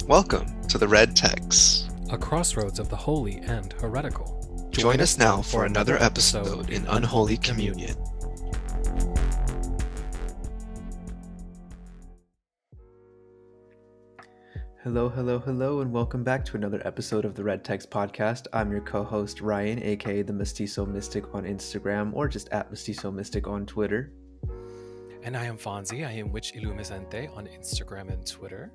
Welcome to the Red Text. A crossroads of the holy and heretical. Join us now for another episode in Unholy Communion. Hello, and welcome back to another episode of the Red Text Podcast. I'm your co-host, Ryan, aka the Mestizo Mystic on Instagram, or just at Mestizo Mystic on Twitter. And I am Fonzie. I am Witch Illumisente on Instagram and Twitter.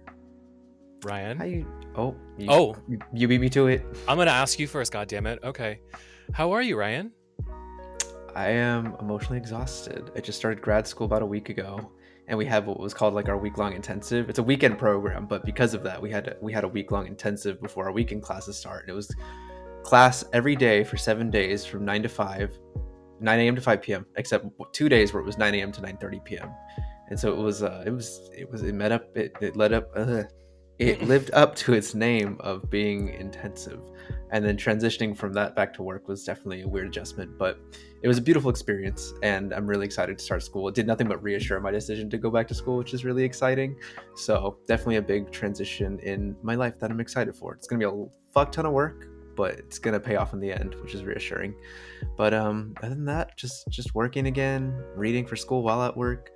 Ryan? How you... You beat me to it. I'm going to ask you first, goddammit. Okay. How are you, Ryan? I am emotionally exhausted. I just started grad school about a week ago, and we have what was called like our week-long intensive. It's a weekend program, but because of that, we had a week-long intensive before our weekend classes start. And it was class every day for 7 days from 9 a.m. to 5 p.m. except 2 days where it was 9 a.m. to 9:30 p.m. And so it lived up to its name of being intensive. And then transitioning from that back to work was definitely a weird adjustment, but it was a beautiful experience, and I'm really excited to start school. It did nothing but reassure my decision to go back to school, which is really exciting. So definitely a big transition in my life that I'm excited for. It's going to be a fuck ton of work, but it's going to pay off in the end, which is reassuring. But other than that, just working again, reading for school while at work.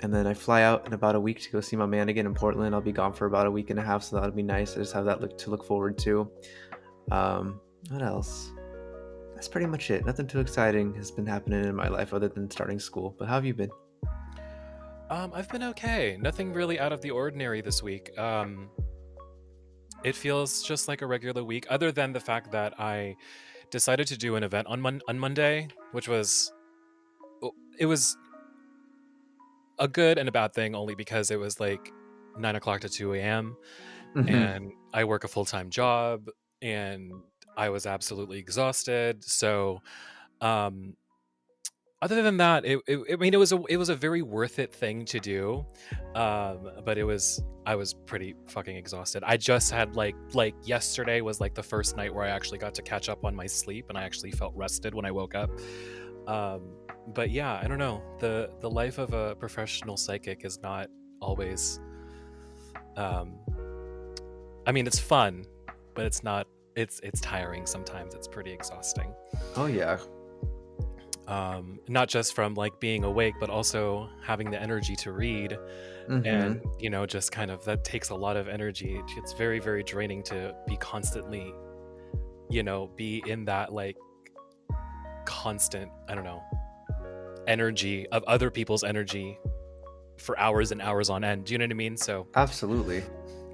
And then I fly out in about a week to go see my man again in Portland. I'll be gone for about a week and a half, so that'll be nice. I just have that to look forward to. What else? That's pretty much it. Nothing too exciting has been happening in my life other than starting school. But how have you been? I've been okay. Nothing really out of the ordinary this week. It feels just like a regular week, other than the fact that I decided to do an event on Monday, which was a good and a bad thing, only because it was like 9 o'clock to 2 a.m. And I work a full-time job, and I was absolutely exhausted. So other than that, it was a very worth it thing to do, but I was pretty fucking exhausted. I just had like yesterday was like the first night where I actually got to catch up on my sleep, and I actually felt rested when I woke up. But yeah, I don't know. The life of a professional psychic is not always. I mean, it's fun, but it's not. It's tiring sometimes. It's pretty exhausting. Oh yeah. Not just from like being awake, but also having the energy to read, and just kind of that takes a lot of energy. It's very, very draining to be constantly, be in that like constant, I don't know, energy of other people's energy for hours and hours on end. Do you know what I mean? So absolutely.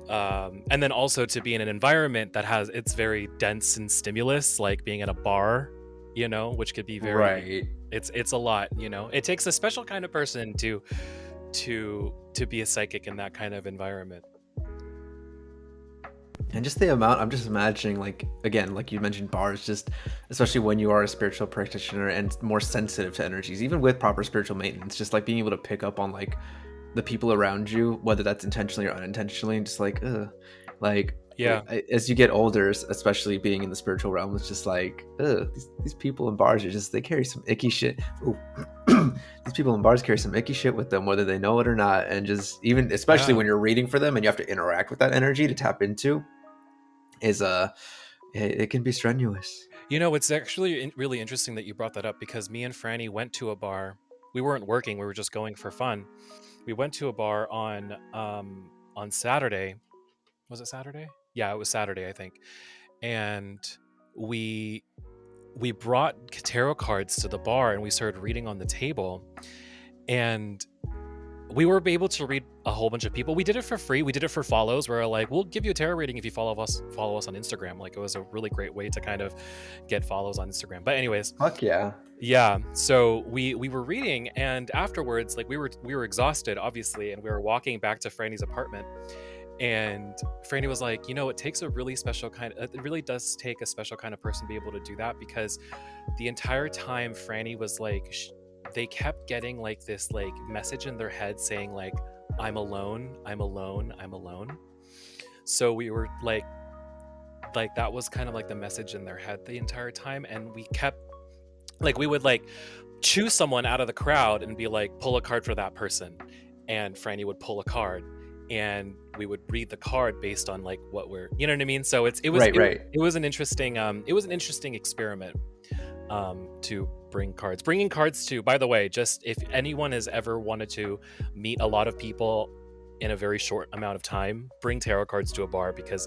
And then also to be in an environment that it's very dense and stimulus, like being at a bar, which could be very right. It's a lot. It takes a special kind of person to be a psychic in that kind of environment. And just the amount, I'm just imagining, like, again, like you mentioned, bars, just especially when you are a spiritual practitioner and more sensitive to energies, even with proper spiritual maintenance, just like being able to pick up on like the people around you, whether that's intentionally or unintentionally, and just like, yeah. As you get older, especially being in the spiritual realm, it's just like, these people in bars are just, they carry some icky shit. These people in bars carry some icky shit with them, whether they know it or not. And just even, especially when you're reading for them and you have to interact with that energy to tap into, it can be strenuous. It's actually really interesting that you brought that up, because me and Franny went to a bar. We weren't working, we were just going for fun. We went to a bar on Saturday. Was it Saturday? Yeah, it was Saturday, I think. And we brought tarot cards to the bar, and we started reading on the table, and we were able to read a whole bunch of people. We did it for free. We did it for follows. We're like, we'll give you a tarot reading if you follow us on Instagram. Like, it was a really great way to kind of get follows on Instagram. But anyways, fuck yeah. Yeah. So we were reading, and afterwards, like we were exhausted, obviously, and we were walking back to Franny's apartment. And Franny was like, it takes it really does take a special kind of person to be able to do that, because the entire time Franny was like, they kept getting like this like message in their head saying like, I'm alone, I'm alone, I'm alone. So we were like that was kind of like the message in their head the entire time. And we kept like, we would like choose someone out of the crowd and be like, pull a card for that person. And Franny would pull a card. and we would read the card based on like what we're, you know what I mean? So it was Right. it was an interesting experiment to bringing cards to, by the way, just if anyone has ever wanted to meet a lot of people in a very short amount of time, bring tarot cards to a bar, because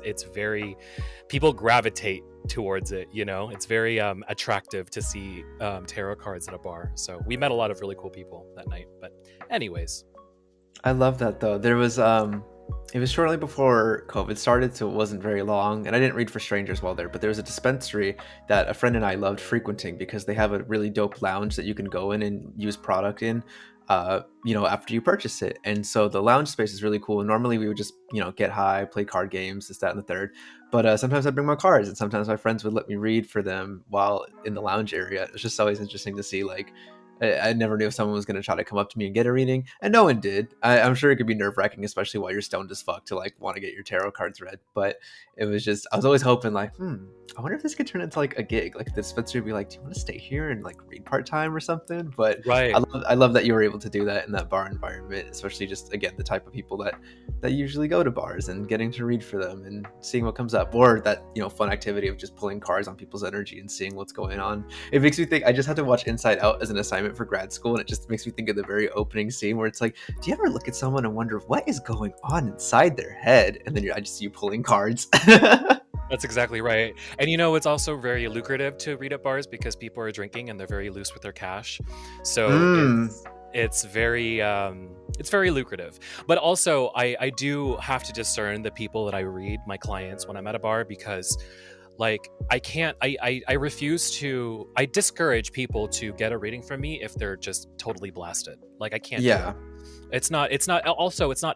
people gravitate towards it, you know. It's very attractive to see tarot cards at a bar. So we met a lot of really cool people that night. But anyways. I love that though. There was it was shortly before COVID started, so it wasn't very long, and I didn't read for strangers while there, but there was a dispensary that a friend and I loved frequenting because they have a really dope lounge that you can go in and use product in after you purchase it. And so the lounge space is really cool. Normally we would just, get high, play card games, this, that, and the third. But sometimes I'd bring my cards, and sometimes my friends would let me read for them while in the lounge area. It's just always interesting to see, like, I never knew if someone was going to try to come up to me and get a reading, and no one did. I'm sure it could be nerve-wracking, especially while you're stoned as fuck, to like want to get your tarot cards read. But it was just, I was always hoping like, I wonder if this could turn into like a gig. Like the dispensary would be like, do you want to stay here and like read part-time or something? But Right. I love that you were able to do that in that bar environment, especially just, again, the type of people that usually go to bars, and getting to read for them and seeing what comes up, or that, fun activity of just pulling cards on people's energy and seeing what's going on. It makes me think, I just had to watch Inside Out as an assignment for grad school, and it just makes me think of the very opening scene where it's like, do you ever look at someone and wonder what is going on inside their head? And then I just see you pulling cards. That's exactly right. And it's also very lucrative to read at bars because people are drinking and they're very loose with their cash. So it's very lucrative. But also I do have to discern the people that I read, my clients, when I'm at a bar, because like I refuse to, I discourage people to get a reading from me if they're just totally blasted. Like I can't do it. It's not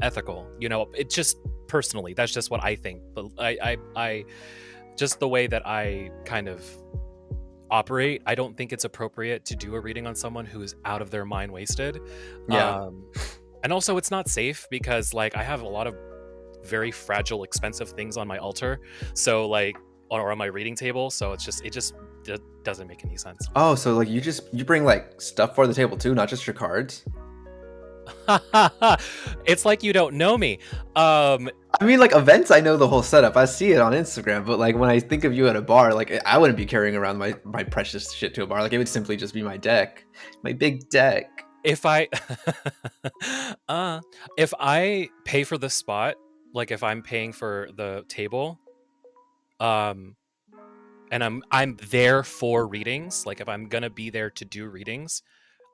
ethical, it just, personally, that's just what I think. But I just the way that I kind of operate, I don't think it's appropriate to do a reading on someone who is out of their mind wasted. And also it's not safe because like I have a lot of very fragile, expensive things on my altar, so like, or on my reading table, so it just doesn't make any sense. Oh, so like you bring like stuff for the table too, not just your cards? It's like you don't know me. I mean, like events, I know the whole setup. I see it on Instagram, but like when I think of you at a bar, like I wouldn't be carrying around my precious shit to a bar. Like it would simply just be my deck, my big deck. If I if I pay for the spot, like if I'm paying for the table, and I'm there for readings, like if I'm gonna be there to do readings,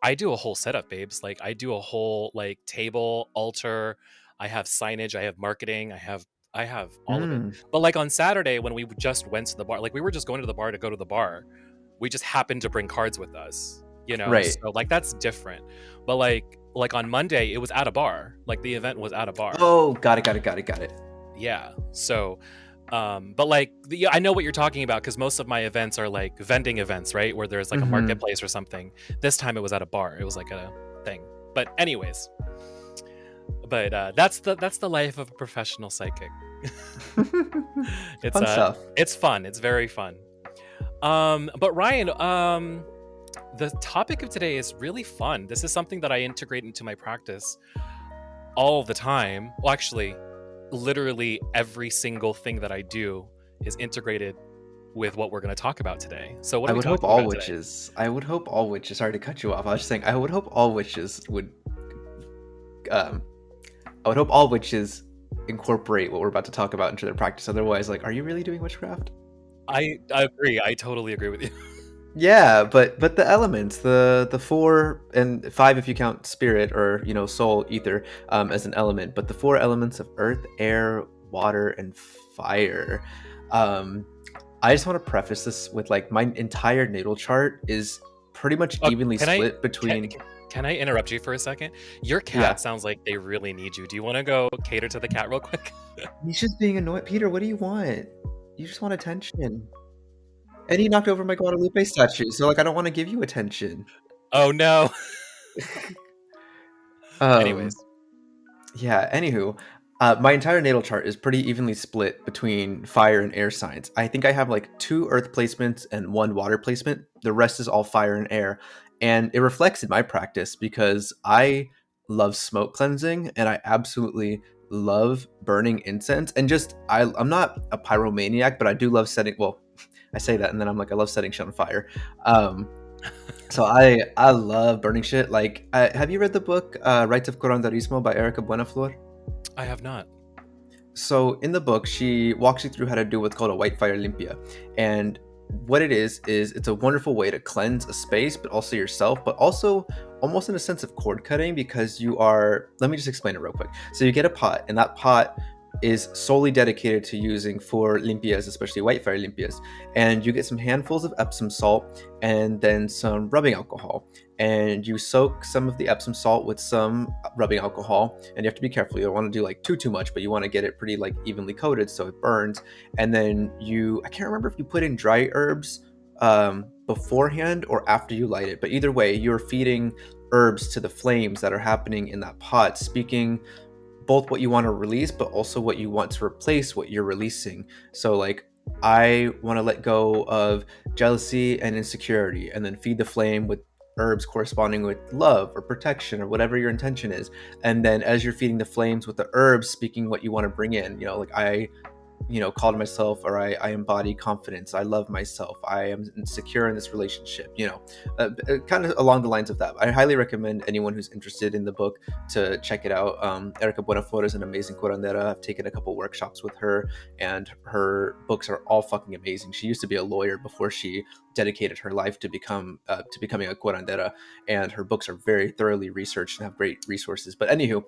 I do a whole setup, babes. Like I do a whole like table, altar, I have signage, I have marketing, I have all of it. But like on Saturday when we just went to the bar, like we were just going to the bar to go to the bar, we just happened to bring cards with us, Right. So like that's different. But like on Monday it was at a bar, like the event was at a bar. Oh, got it. Yeah. So but like I know what you're talking about, because most of my events are like vending events, right, where there's like a marketplace or something. This time it was at a bar, it was like a thing. But anyways, that's the life of a professional psychic. It's fun stuff. It's fun, it's very fun. But Ryan, the topic of today is really fun. This is something that I integrate into my practice all the time. Well, actually, literally every single thing that I do is integrated with what we're going to talk about today. So what I would hope all witches. I would hope all witches. Sorry to cut you off. I was just saying, I would hope all witches would. I would hope all witches incorporate what we're about to talk about into their practice. Otherwise, like, are you really doing witchcraft? I agree. I totally agree with you. Yeah, but the elements, the 4 and 5 if you count spirit or soul, ether, as an element, but the 4 elements of earth, air, water, and fire. I just want to preface this with like my entire natal chart is pretty much evenly split between. Can I interrupt you for a second? Your cat sounds like they really need you. Do you want to go cater to the cat real quick? He's just being annoying. Peter, what do you want? You just want attention. And he knocked over my Guadalupe statue, so like I don't want to give you attention. Oh no. Anyways. Yeah, anywho, my entire natal chart is pretty evenly split between fire and air signs. I think I have like 2 earth placements and 1 water placement. The rest is all fire and air. And it reflects in my practice because I love smoke cleansing, and I absolutely love burning incense, and just I'm not a pyromaniac, but I do love setting. Well, I say that, and then I'm like, I love setting shit on fire. So I love burning shit. Like, have you read the book Rites of Curanderismo by Erica Buenaflor? I have not. So in the book, she walks you through how to do what's called a white fire limpia, and what it is it's a wonderful way to cleanse a space, but also yourself, but also almost in a sense of cord cutting, because you are. Let me just explain it real quick. So you get a pot, and that pot is solely dedicated to using for limpias, especially white fire limpias, and you get some handfuls of Epsom salt and then some rubbing alcohol, and you soak some of the Epsom salt with some rubbing alcohol, and you have to be careful. You don't want to do like too much, but you want to get it pretty like evenly coated so it burns. And then I can't remember if you put in dry herbs beforehand or after you light it, but either way, you're feeding herbs to the flames that are happening in that pot, speaking both what you want to release, but also what you want to replace what you're releasing. So like, I want to let go of jealousy and insecurity, and then feed the flame with herbs corresponding with love or protection or whatever your intention is. And then as you're feeding the flames with the herbs, speaking what you want to bring in, like I call to myself, or I embody confidence. I love myself. I am secure in this relationship. Kind of along the lines of that. I highly recommend anyone who's interested in the book to check it out. Erica Buenaflor is an amazing curandera. I've taken a couple workshops with her, and her books are all fucking amazing. She used to be a lawyer before she dedicated her life to becoming a curandera, and her books are very thoroughly researched and have great resources. But anywho,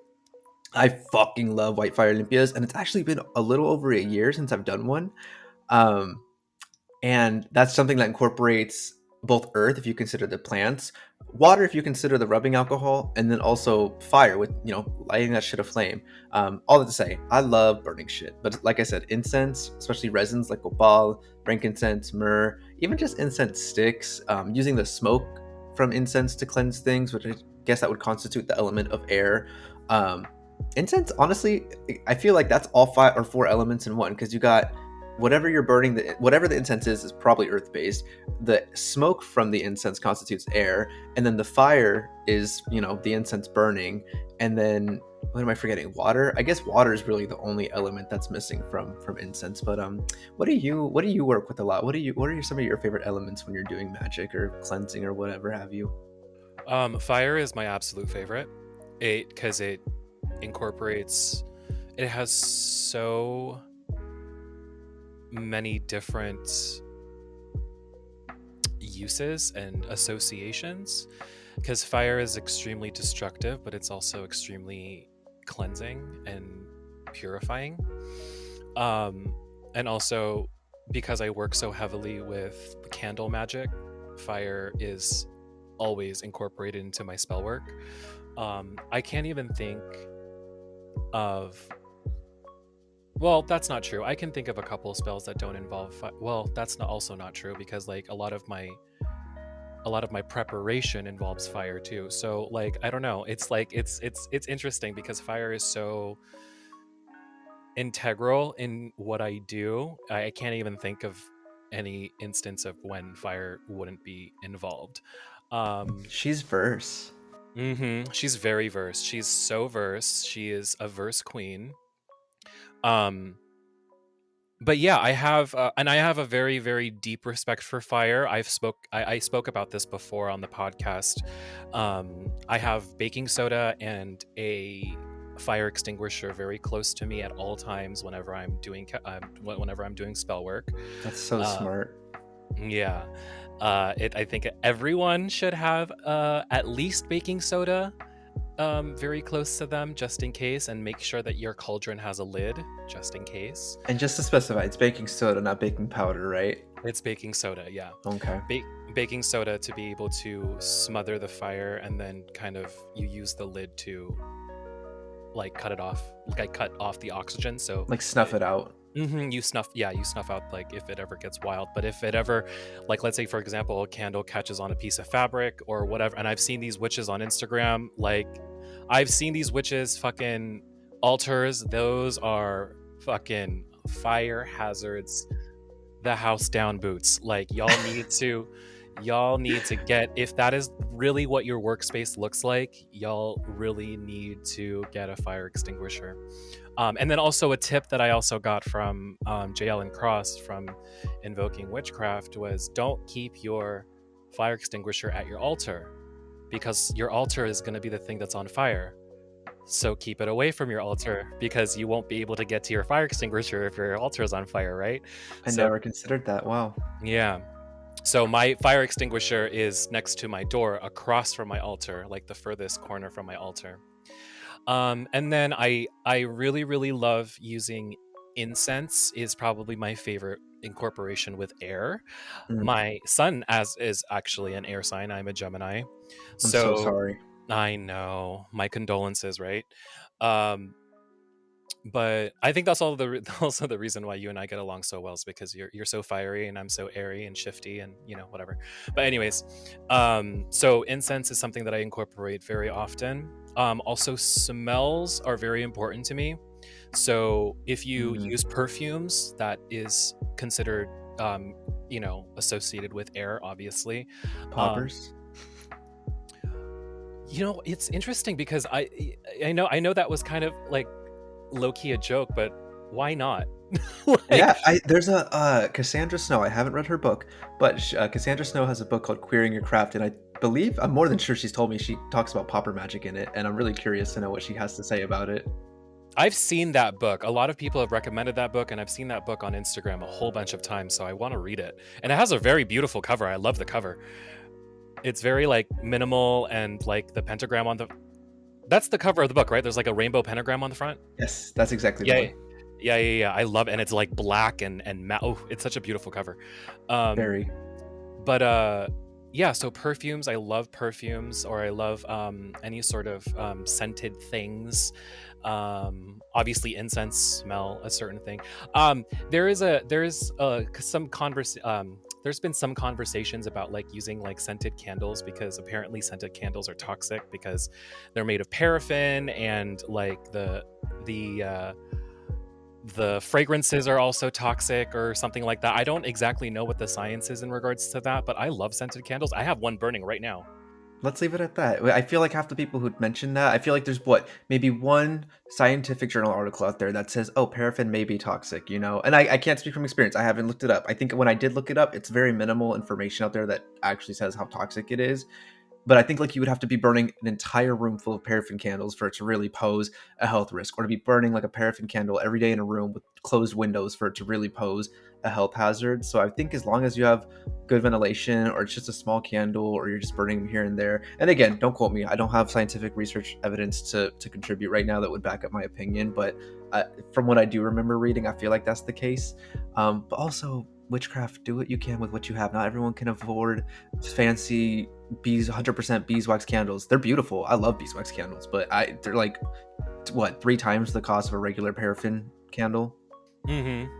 I fucking love White Fire Olympias, and it's actually been a little over a year since I've done one. Um, and that's something that incorporates both earth, if you consider the plants, water, if you consider the rubbing alcohol, and then also fire with, lighting that shit aflame. All that to say, I love burning shit. But like I said, incense, especially resins like copal, frankincense, myrrh, even just incense sticks, using the smoke from incense to cleanse things, which I guess that would constitute the element of air. Incense, honestly, I feel like that's all 5 or 4 elements in one, because you got whatever you're burning, whatever the incense is probably earth based. The smoke from the incense constitutes air, and then the fire is the incense burning. And then what am I forgetting? Water. I guess water is really the only element that's missing from incense. But what do you work with a lot? What are some of your favorite elements when you're doing magic or cleansing or whatever have you? Fire is my absolute favorite. Because it incorporates, it has so many different uses and associations, because fire is extremely destructive, but it's also extremely cleansing and purifying. And also, because I work so heavily with candle magic, fire is always incorporated into my spell work. I can't even think of, well, that's not true. I can think of a couple of spells that don't involve well, that's also not true, because like a lot of my preparation involves fire too. So like, I don't know, it's like it's interesting, because fire is so integral in what I do. I can't even think of any instance of when fire wouldn't be involved. She's verse. She's very versed. She's so versed. She is a verse queen. But yeah, I have a very, very deep respect for fire. I spoke about this before on the podcast. I have baking soda and a fire extinguisher very close to me at all times whenever I'm doing spell work. That's so smart. Yeah. I think everyone should have at least baking soda very close to them, just in case, and make sure that your cauldron has a lid just in case. And just to specify, it's baking soda, not baking powder, right? It's baking soda, yeah. Okay. Baking soda to be able to smother the fire, and then kind of you use the lid to like cut off the oxygen, so like snuff it out. You snuff out like if it ever gets wild. But if it ever, like, let's say for example a candle catches on a piece of fabric or whatever, and I've seen these witches on Instagram, like I've seen these witches fucking altars, those are fucking fire hazards, the house down boots. Like y'all need to y'all need to get, if that is really what your workspace looks like, y'all really need to get a fire extinguisher. And then also a tip that I also got from JL and Cross from Invoking Witchcraft was don't keep your fire extinguisher at your altar, because your altar is going to be the thing that's on fire. So keep it away from your altar, because you won't be able to get to your fire extinguisher if your altar is on fire, right? I So never considered that. Wow. yeah. So my fire extinguisher is next to my door, across from my altar, like the furthest corner from my altar. And then I really really love using incense. Is probably my favorite incorporation with air. Mm, My son as is actually an air sign. I'm a Gemini, I'm so so sorry. I know, my condolences, right? Um, but I think that's also the reason why you and I get along so well, is because you're so fiery and I'm so airy and shifty and whatever. But anyways, so incense is something that I incorporate very often. Also, smells are very important to me. So if you Mm, use perfumes, that is considered associated with air, obviously. Um, poppers. it's interesting because I know that was kind of like low-key a joke, but why not? Like, Yeah, there's a Cassandra Snow. I haven't read her book, but Cassandra Snow has a book called Queering Your Craft, and I believe I'm more than sure she's told me she talks about popper magic in it, and I'm really curious to know what she has to say about it. I've seen that book. A lot of people have recommended that book, and I've seen that book on Instagram a whole bunch of times, so I want to read it. And it has a very beautiful cover. I love the cover. It's very like minimal, and like the pentagram on the that's the cover of the book, right? There's like a rainbow pentagram on the front. Yes, that's exactly the Yeah, one. yeah. I love it. And it's like black and oh, it's such a beautiful cover. Um, Very. but yeah, so perfumes, I love perfumes, or I love any sort of scented things. Obviously incense smell a certain thing. There's been some conversations about like using like scented candles, because apparently scented candles are toxic because they're made of paraffin, and like the fragrances are also toxic or something like that. I don't exactly know what the science is in regards to that, but I love scented candles. I have one burning right now. Let's leave it at that. I feel like half the people who'd mentioned that, I feel like there's what, maybe one scientific journal article out there that says, oh, paraffin may be toxic, you know? And I can't speak from experience. I haven't looked it up. I think when I did look it up, it's very minimal information out there that actually says how toxic it is. But I think like you would have to be burning an entire room full of paraffin candles for it to really pose a health risk, or to be burning like a paraffin candle every day in a room with closed windows for it to really pose a health hazard. So I think as long as you have good ventilation, or it's just a small candle, or you're just burning them here and there. And again, don't quote me. I don't have scientific research evidence to contribute right now that would back up my opinion. But from what I do remember reading, I feel like that's the case. But also, witchcraft, do what you can with what you have. Not everyone can afford fancy 100% beeswax candles. They're beautiful. I love beeswax candles, but they're like what, 3 times the cost of a regular paraffin candle.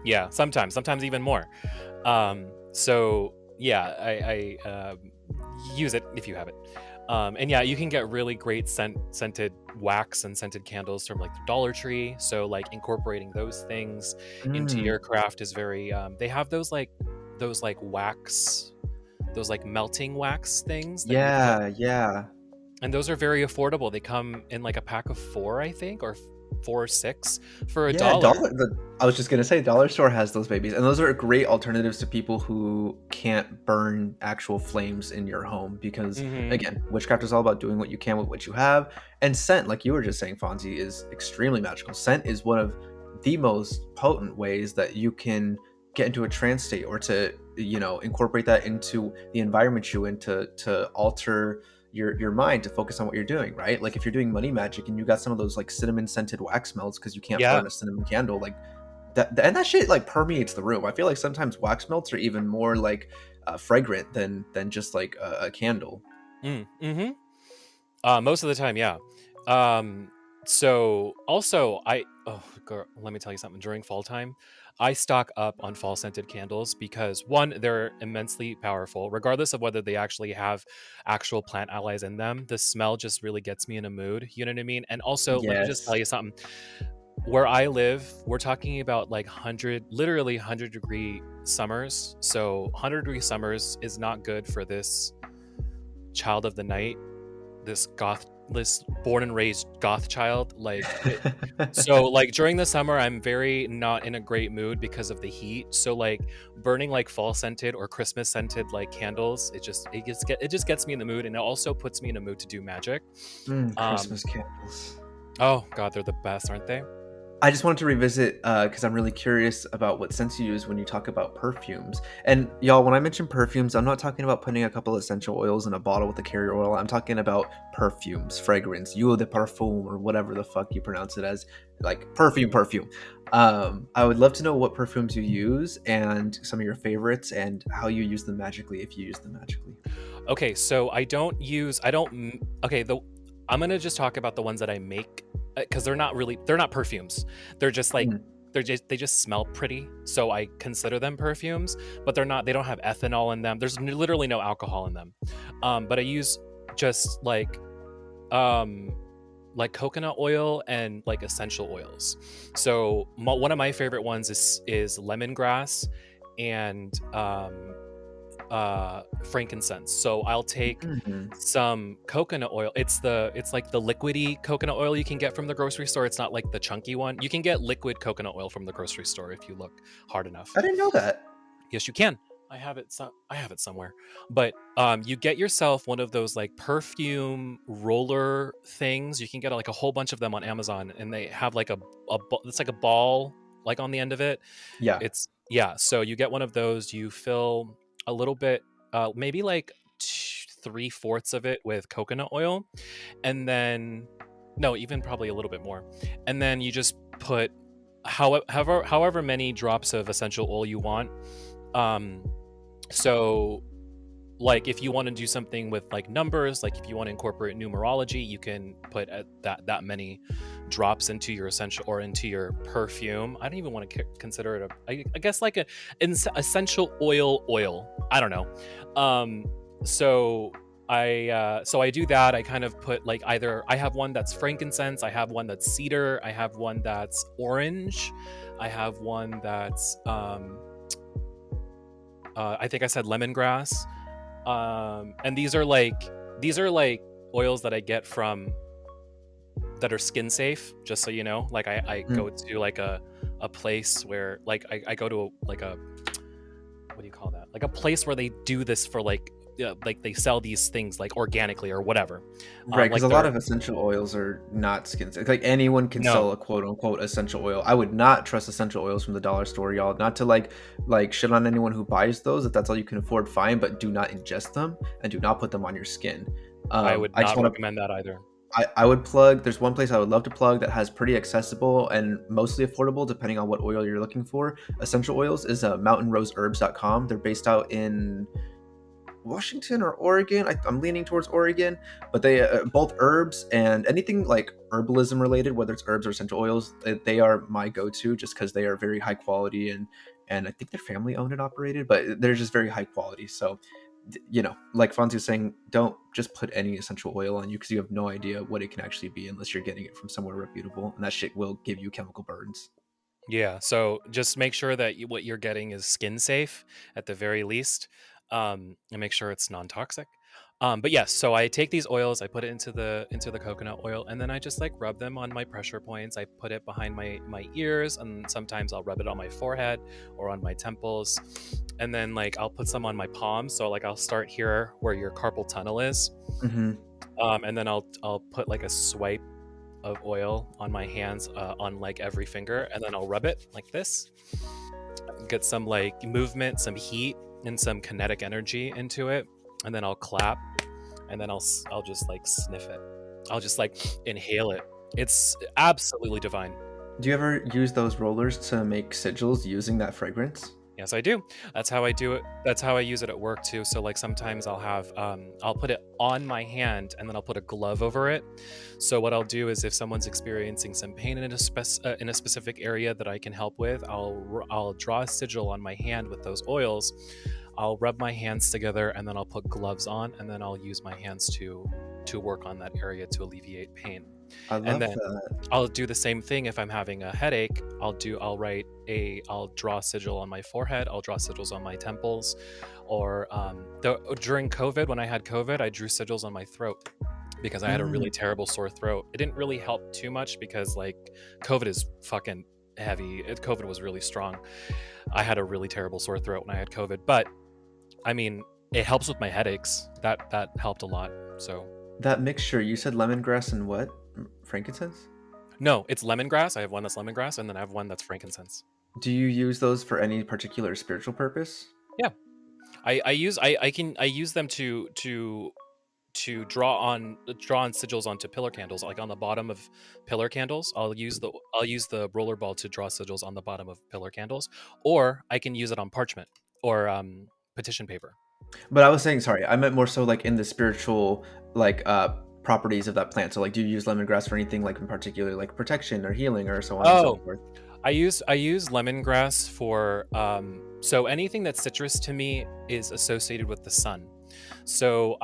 Yeah, sometimes even more. So yeah, I use it if you have it. And yeah, you can get really great scented wax and scented candles from like the Dollar Tree. So like incorporating those things into Mm, your craft is very. They have those like wax, those like melting wax things that you put, yeah, yeah. and those are very affordable. They come in like a pack of 4, I think, or 4 or 6 for a Yeah, dollar. I was just gonna say, dollar store has those babies, and those are great alternatives to people who can't burn actual flames in your home. Because Mm-hmm. again, witchcraft is all about doing what you can with what you have, and scent, like you were just saying, Fonzie, is extremely magical. Scent is one of the most potent ways that you can get into a trance state, or to incorporate that into the environment you in, to alter your mind to focus on what you're doing, right? Like if you're doing money magic and you got some of those like cinnamon scented wax melts because you can't Yeah. burn a cinnamon candle, like and that shit like permeates the room. I feel like sometimes wax melts are even more like fragrant than just like a candle. Mm-hmm. Most of the time, yeah. Um, so also, oh girl, let me tell you something. During fall time, I stock up on fall scented candles because one, they're immensely powerful, regardless of whether they actually have actual plant allies in them. The smell just really gets me in a mood. You know what I mean? And also, let me just tell Yes. you something. where I live, we're talking about like literally 100-degree summers. So 100-degree summers is not good for this child of the night, this born and raised goth child. So like during the summer, I'm very not in a great mood because of the heat. So like burning like fall scented or Christmas scented like candles, it just gets me in the mood, and it also puts me in a mood to do magic. Christmas candles. Oh god, they're the best, aren't they? I just wanted to revisit because I'm really curious about what scents you use when you talk about perfumes. And y'all, when I mention perfumes, I'm not talking about putting a couple essential oils in a bottle with a carrier oil. I'm talking about perfumes, fragrance, eau de parfum, or whatever the fuck you pronounce it as, like perfume. I would love to know what perfumes you use and some of your favorites and how you use them magically, if you use them magically. Okay, so I don't okay, I'm gonna just talk about the ones that I make, because they're not perfumes. They're just like Mm. they just smell pretty, so I consider them perfumes. But they don't have ethanol in them. There's literally no alcohol in them. But I use just like coconut oil and like essential oils. So one of my favorite ones is lemongrass and frankincense. So I'll take Mhm. some coconut oil. It's like the liquidy coconut oil you can get from the grocery store. It's not like the chunky one. You can get liquid coconut oil from the grocery store if you look hard enough. I didn't know that. Yes, you can. I have it somewhere. But you get yourself one of those like perfume roller things. You can get like a whole bunch of them on Amazon, and they have like it's like a ball like on the end of it. Yeah. So you get one of those, you fill a little bit, maybe like 3/4 of it with coconut oil, and then no, even probably a little bit more, and then you just put however many drops of essential oil you want. So like if you want to do something with like numbers, like if you want to incorporate numerology, you can put that many drops into your essential or into your perfume. I don't even want to consider it I guess like a essential oil. I don't know. So I do that. I kind of put like either I have one that's frankincense, I have one that's cedar, I have one that's orange, I have one that's I think I said lemongrass. And these are like oils that I get from that are skin safe, just so you know. Like I go to like a place where like I go to like a what do you call that? Like a place where they do this for like they sell these things like organically or whatever. Right, because Like a lot they're of essential oils are not skin safe. Like anyone can no, sell a quote unquote essential oil. I would not trust essential oils from the dollar store, y'all. Not to like shit on anyone who buys those. If that's all you can afford, fine. But do not ingest them and do not put them on your skin. I would I just not want to. recommend that either. I would plug. There's one place I would love to plug that has pretty accessible and mostly affordable, depending on what oil you're looking for. Essential oils is mountainroseherbs.com. They're based out in Washington or Oregon. I'm leaning towards Oregon, but they both herbs and anything like herbalism related, whether it's herbs or essential oils, they are my go-to just because they are very high quality and I think they're family owned and operated, but they're just very high quality. So, you know, like Fonzie was saying, don't just put any essential oil on you because you have no idea what it can actually be unless you're getting it from somewhere reputable, and that shit will give you chemical burns. Yeah, so just make sure that what you're getting is skin safe at the very least, and make sure it's non-toxic. But yes, so I take these oils, I put it into the coconut oil, and then I just like rub them on my pressure points. I put it behind my ears, and sometimes I'll rub it on my forehead or on my temples, and then like I'll put some on my palms. So like I'll start here where your carpal tunnel is, Mm-hmm. and then I'll put like a swipe of oil on my hands on like every finger, and then I'll rub it like this, get some like movement, some heat, and some kinetic energy into it, and then I'll clap, and then I'll just like sniff it. I'll just like inhale it. It's absolutely divine. Do you ever use those rollers to make sigils using that fragrance? Yes, I do. That's how I do it. That's how I use it at work too. So like sometimes I'll have I'll put it on my hand, and then I'll put a glove over it. So what I'll do is if someone's experiencing some pain in a specific area that I can help with, I'll draw a sigil on my hand with those oils. I'll rub my hands together, and then I'll put gloves on, and then I'll use my hands to to work on that area to alleviate pain. I And love then that. I'll do the same thing if I'm having a headache. I'll draw a sigil on my forehead. I'll draw sigils on my temples, or during COVID, when I had COVID, I drew sigils on my throat because I had a really Mm. terrible sore throat. It didn't really help too much because like COVID is fucking heavy. COVID was really strong. I had a really terrible sore throat when I had COVID, but I mean, it helps with my headaches. That helped a lot. So That mixture, you said lemongrass and what? Frankincense? no, it's lemongrass. I have one that's lemongrass, and then I have one that's frankincense. Do you use those for any particular spiritual purpose? Yeah, I use them to draw on sigils onto pillar candles, like on the bottom of pillar candles. I'll use the roller ball to draw sigils on the bottom of pillar candles, or I can use it on parchment or petition paper. But I was saying, sorry, I meant more so like in the spiritual, like properties of that plant. So like, do you use lemongrass for anything like in particular, like protection or healing or so on and so Oh, forth? I use lemongrass for so anything that's citrus to me is associated with the sun. So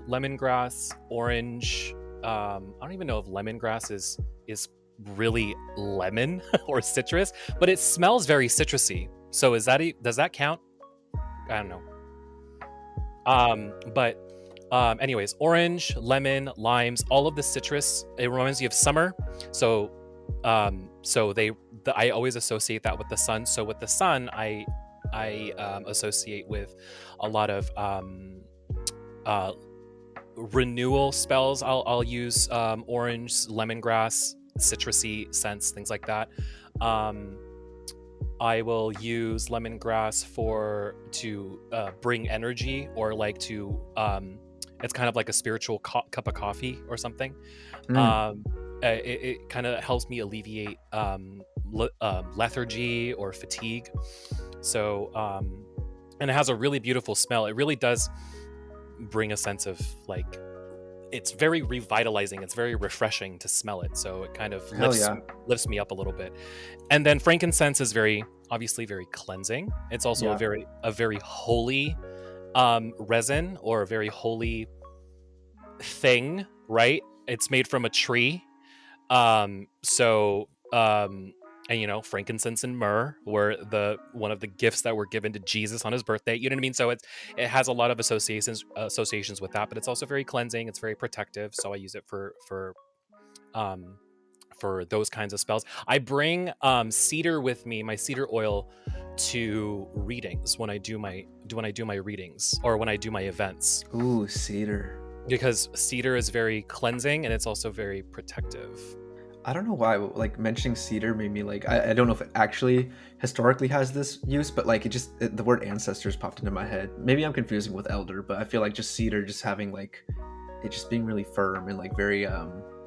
lemongrass, orange. I don't even know if lemongrass is really lemon or citrus, but it smells very citrusy. So does that count? I don't know. But anyways, orange, lemon, limes, all of the citrus. It reminds me of summer. So I always associate that with the sun. So with the sun, I associate with a lot of uh, renewal spells. I'll use orange, lemongrass, citrusy scents, things like that. Um, I will use lemongrass to bring energy, or like to it's kind of like a spiritual cup of coffee or something. Mm. Um, it kind of helps me alleviate lethargy or fatigue. So and it has a really beautiful smell. It really does bring a sense of like, it's very revitalizing. It's very refreshing to smell it. So it kind of Hell yeah. lifts me up a little bit. And then frankincense is obviously very cleansing. It's also Yeah. a very holy resin, or a very holy thing, right? It's made from a tree. So and frankincense and myrrh were one of the gifts that were given to Jesus on his birthday. You know what I mean? So it has a lot of associations with that, but it's also very cleansing. It's very protective. So I use it um for those kinds of spells. I bring cedar with me, my cedar oil, to readings when I do my readings, or when I do my events, Ooh, cedar. because cedar is very cleansing and it's also very protective. I don't know why, like mentioning cedar made me like, I don't know if it actually historically has this use, but like the word ancestors popped into my head. Maybe I'm confusing with elder, but I feel like just cedar just having like it just being really firm and like very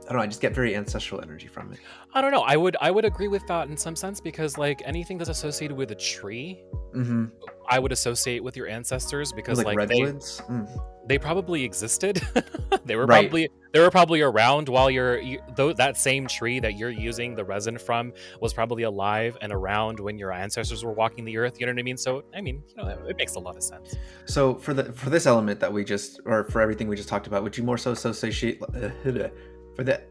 I don't know, I just get very ancestral energy from it. I don't know. I would agree with that in some sense, because like anything that's associated with a tree, Mm-hmm. I would associate with your ancestors, because Like like redwoods. they probably existed. Right. They were probably around while though that same tree that you're using the resin from was probably alive and around when your ancestors were walking the earth. You know what I mean? So I mean, it makes a lot of sense. So for this element that we just, or for everything we just talked about, would you more so associate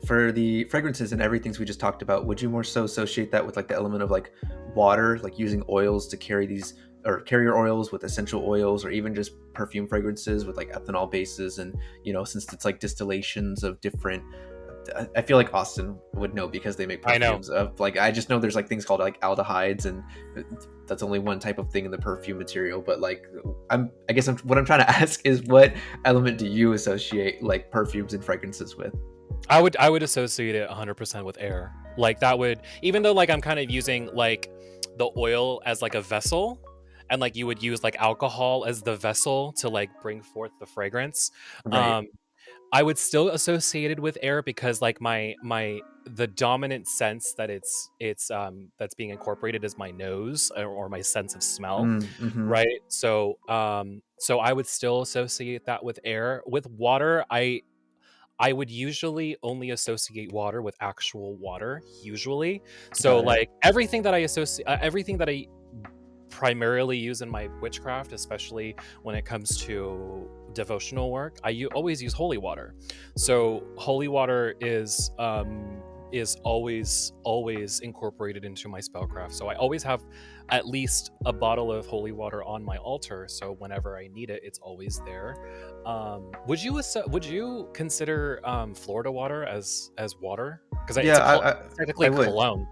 for the fragrances and everything we just talked about? Would you more so associate that with like the element of like water, like using oils to carry these, or carrier oils with essential oils, or even just perfume fragrances with like ethanol bases, and since it's like distillations of different. I feel like Austin would know because they make I know. perfumes of like, I just know there's like things called like aldehydes, and that's only one type of thing in the perfume material. But like, what I'm trying to ask is, what element do you associate like perfumes and fragrances with? I would associate it 100% with air. Like that would, even though like I'm kind of using like the oil as like a vessel, and like you would use like alcohol as the vessel to like bring forth the fragrance. Right. Um, I would still associate it with air, because like the dominant sense that that's being incorporated is my nose, or my sense of smell, Mm-hmm. right? So I would still associate that with air. With water, I would usually only associate water with actual water, usually. So Got it. like everything that I primarily use in my witchcraft, especially when it comes to devotional work, always use holy water. So holy water is always incorporated into my spellcraft. So I always have at least a bottle of holy water on my altar. So whenever I need it, it's always there. Would you consider Florida water as water? Because Yeah, it's I technically would. cologne.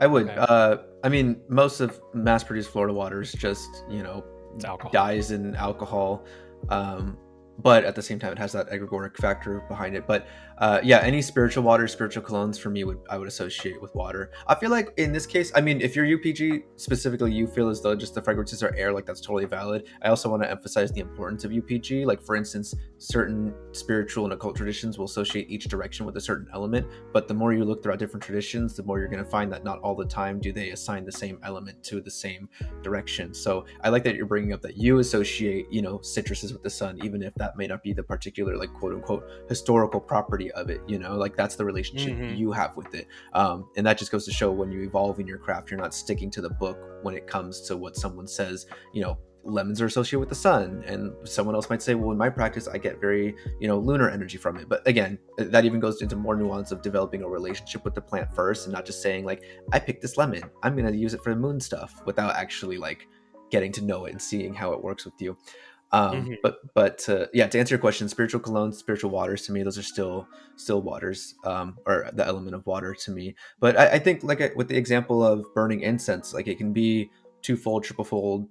I would. Okay, I mean, most of mass-produced Florida water is just, it's alcohol. dyes in alcohol. Um, but at the same time, it has that egregoric factor behind it. But yeah, any spiritual water, spiritual colognes for me I would associate with water. I feel like in this case, I mean, if you're UPG specifically, you feel as though just the fragrances are air, like that's totally valid. I also want to emphasize the importance of UPG. Like for instance, certain spiritual and occult traditions will associate each direction with a certain element. But the more you look throughout different traditions, the more you're going to find that not all the time do they assign the same element to the same direction. So I like that you're bringing up that you associate, citruses with the sun, even if that may not be the particular, like, quote unquote historical property of it. Like that's the relationship Hmm. you have with it. And that just goes to show when you evolve in your craft, you're not sticking to the book when it comes to what someone says. Lemons are associated with the sun, and someone else might say, well, in my practice I get very lunar energy from it. But again, that even goes into more nuance of developing a relationship with the plant first, and not just saying like, I picked this lemon, I'm going to use it for the moon stuff, without actually like getting to know it and seeing how it works with you. Hmm. But yeah, to answer your question, spiritual colognes, spiritual waters, to me those are still waters, or the element of water to me. But I think like with the example of burning incense, like it can be twofold, triplefold,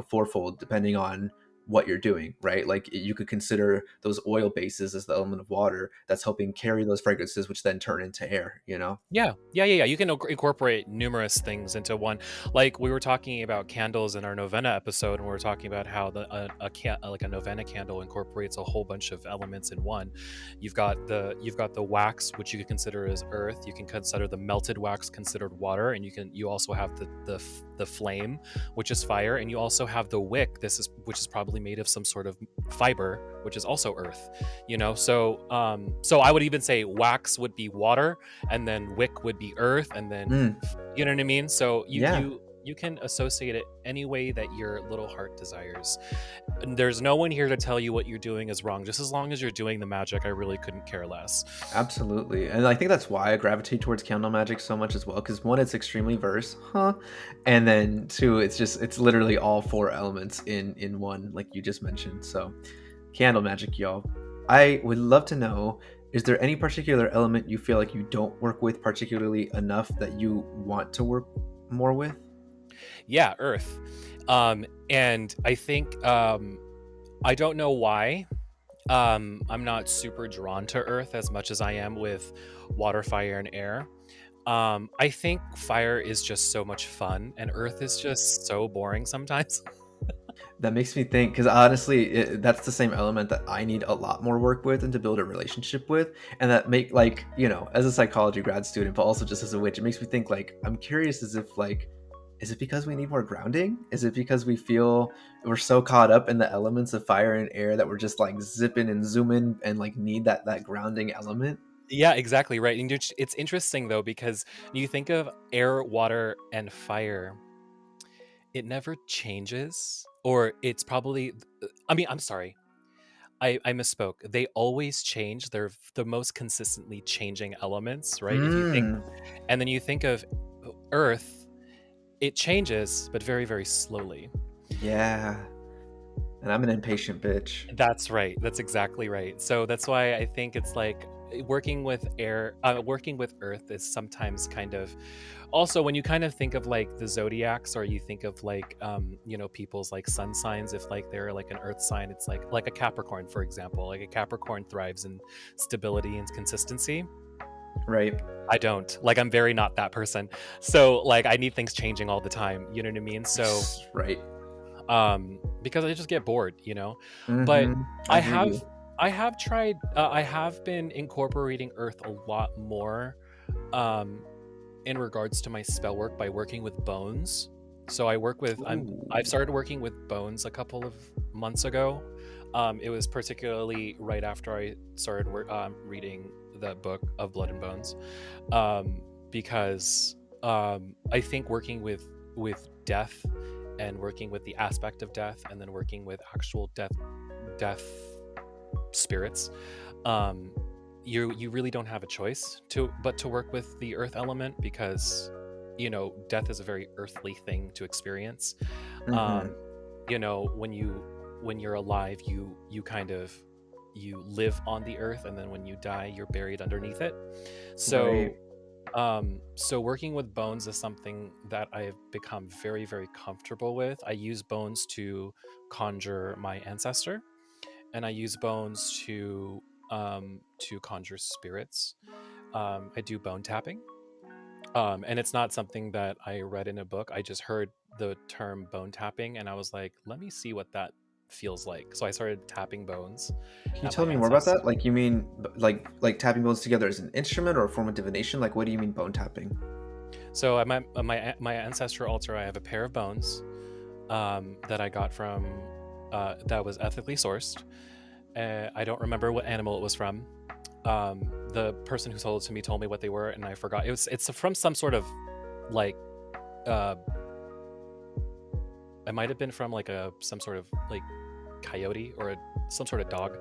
fourfold, depending on what you're doing, right? Like you could consider those oil bases as the element of water that's helping carry those fragrances, which then turn into air. Yeah. You can incorporate numerous things into one. Like we were talking about candles in our novena episode, and we were talking about how like a novena candle incorporates a whole bunch of elements in one. You've got the wax, which you could consider as earth. You can consider the melted wax considered water, and you also have the flame, which is fire, and you also have the wick. Which is probably made of some sort of fiber, which is also earth. So I would even say wax would be water, and then wick would be earth, and then Mm, you know what I mean. So you yeah. you you can associate it any way that your little heart desires. And there's no one here to tell you what you're doing is wrong. Just as long as you're doing the magic, I really couldn't care less. Absolutely. And I think that's why I gravitate towards candle magic so much as well. Because one, it's extremely verse, huh? And then two, it's literally all four elements in one, like you just mentioned. So candle magic, y'all. I would love to know, is there any particular element you feel like you don't work with particularly enough that you want to work more with? Yeah, earth. And I think I don't know why. I'm not super drawn to earth as much as I am with water, fire, and air. I think fire is just so much fun, and earth is just so boring sometimes. That makes me think, because honestly, that's the same element that I need a lot more work with and to build a relationship with. And that make, like, as a psychology grad student, but also just as a witch, it makes me think, like, I'm curious as if, like, is it because we need more grounding? Is it because we feel we're so caught up in the elements of fire and air that we're just like zipping and zooming and like need that grounding element? Yeah, exactly right. And it's interesting though, because you think of air, water, and fire, it never changes, or it's probably. I mean, I'm sorry. I misspoke. They always change. They're the most consistently changing elements, right? If you think, Hmm. and then you think of Earth, it changes, but very, very slowly. Yeah. And I'm an impatient bitch. That's right. That's exactly right. So that's why I think it's like working with Earth is sometimes kind of. Also, when you kind of think of like the zodiacs, or you think of like people's like sun signs, if like they're like an Earth sign, it's like a Capricorn, for example. Like a Capricorn thrives in stability and consistency. Right. I don't. Like I'm very not that person. So like I need things changing all the time. You know what I mean? So Right. because I just get bored. But Mm-hmm. I I hear have you. I have tried. I have been incorporating Earth a lot more. Um, in regards to my spell work by working with bones. So I've Ooh. started working with bones a couple of months ago. It was particularly right after I started reading the book of Blood and Bones, because I think working with death and working with the aspect of death, and then working with actual death spirits, you really don't have a choice but to work with the earth element, because death is a very earthly thing to experience. Mm-hmm. When you're alive, you kind of you live on the earth, and then when you die, you're buried underneath it. Right. So working with bones is something that I've become very, very comfortable with. I use bones to conjure my ancestor, and I use bones to conjure spirits. I do bone tapping, and it's not something that I read in a book. I just heard the term bone tapping, and I was like, let me see what that feels like. So I started tapping bones Can you at tell my me more about ancestor. that? Like, you mean like tapping bones together as an instrument or a form of divination? Like, what do you mean bone tapping? So at my ancestral altar, I have a pair of bones that I got from that was ethically sourced. I don't remember what animal it was from. The person who sold it to me told me what they were, and I forgot. It's from some sort of like uh, it might have been from like some sort of like coyote or some sort of dog,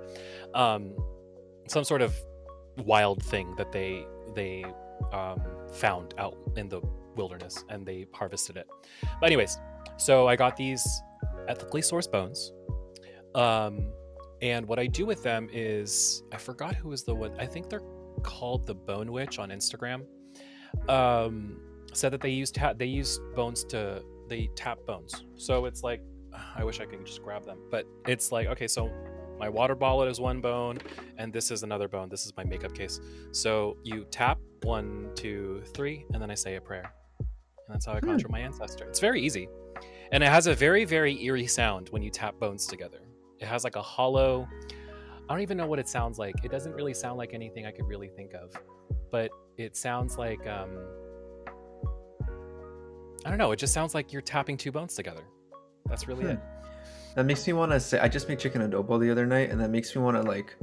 um, some sort of wild thing that they found out in the wilderness, and they harvested it. But anyways, so I got these ethically sourced bones. And what I do with them is, I forgot who is the one. I think they're called the Bone Witch on Instagram. Um, Said that they use bones to they tap bones. So it's like, I wish I could just grab them, but it's like, okay, so my water bottle is one bone, and this is another bone. This is my makeup case. So you tap 1, 2, 3, and then I say a prayer, and that's how I Hmm. conjure my ancestor. It's very easy, and it has a very, very eerie sound when you tap bones together. It has like a hollow. I don't even know what it sounds like. It doesn't really sound like anything I could really think of, but it sounds like I don't know. It just sounds like you're tapping two bones together. That's really Hmm. it. That makes me want to say I just made chicken adobo the other night, and that makes me want to like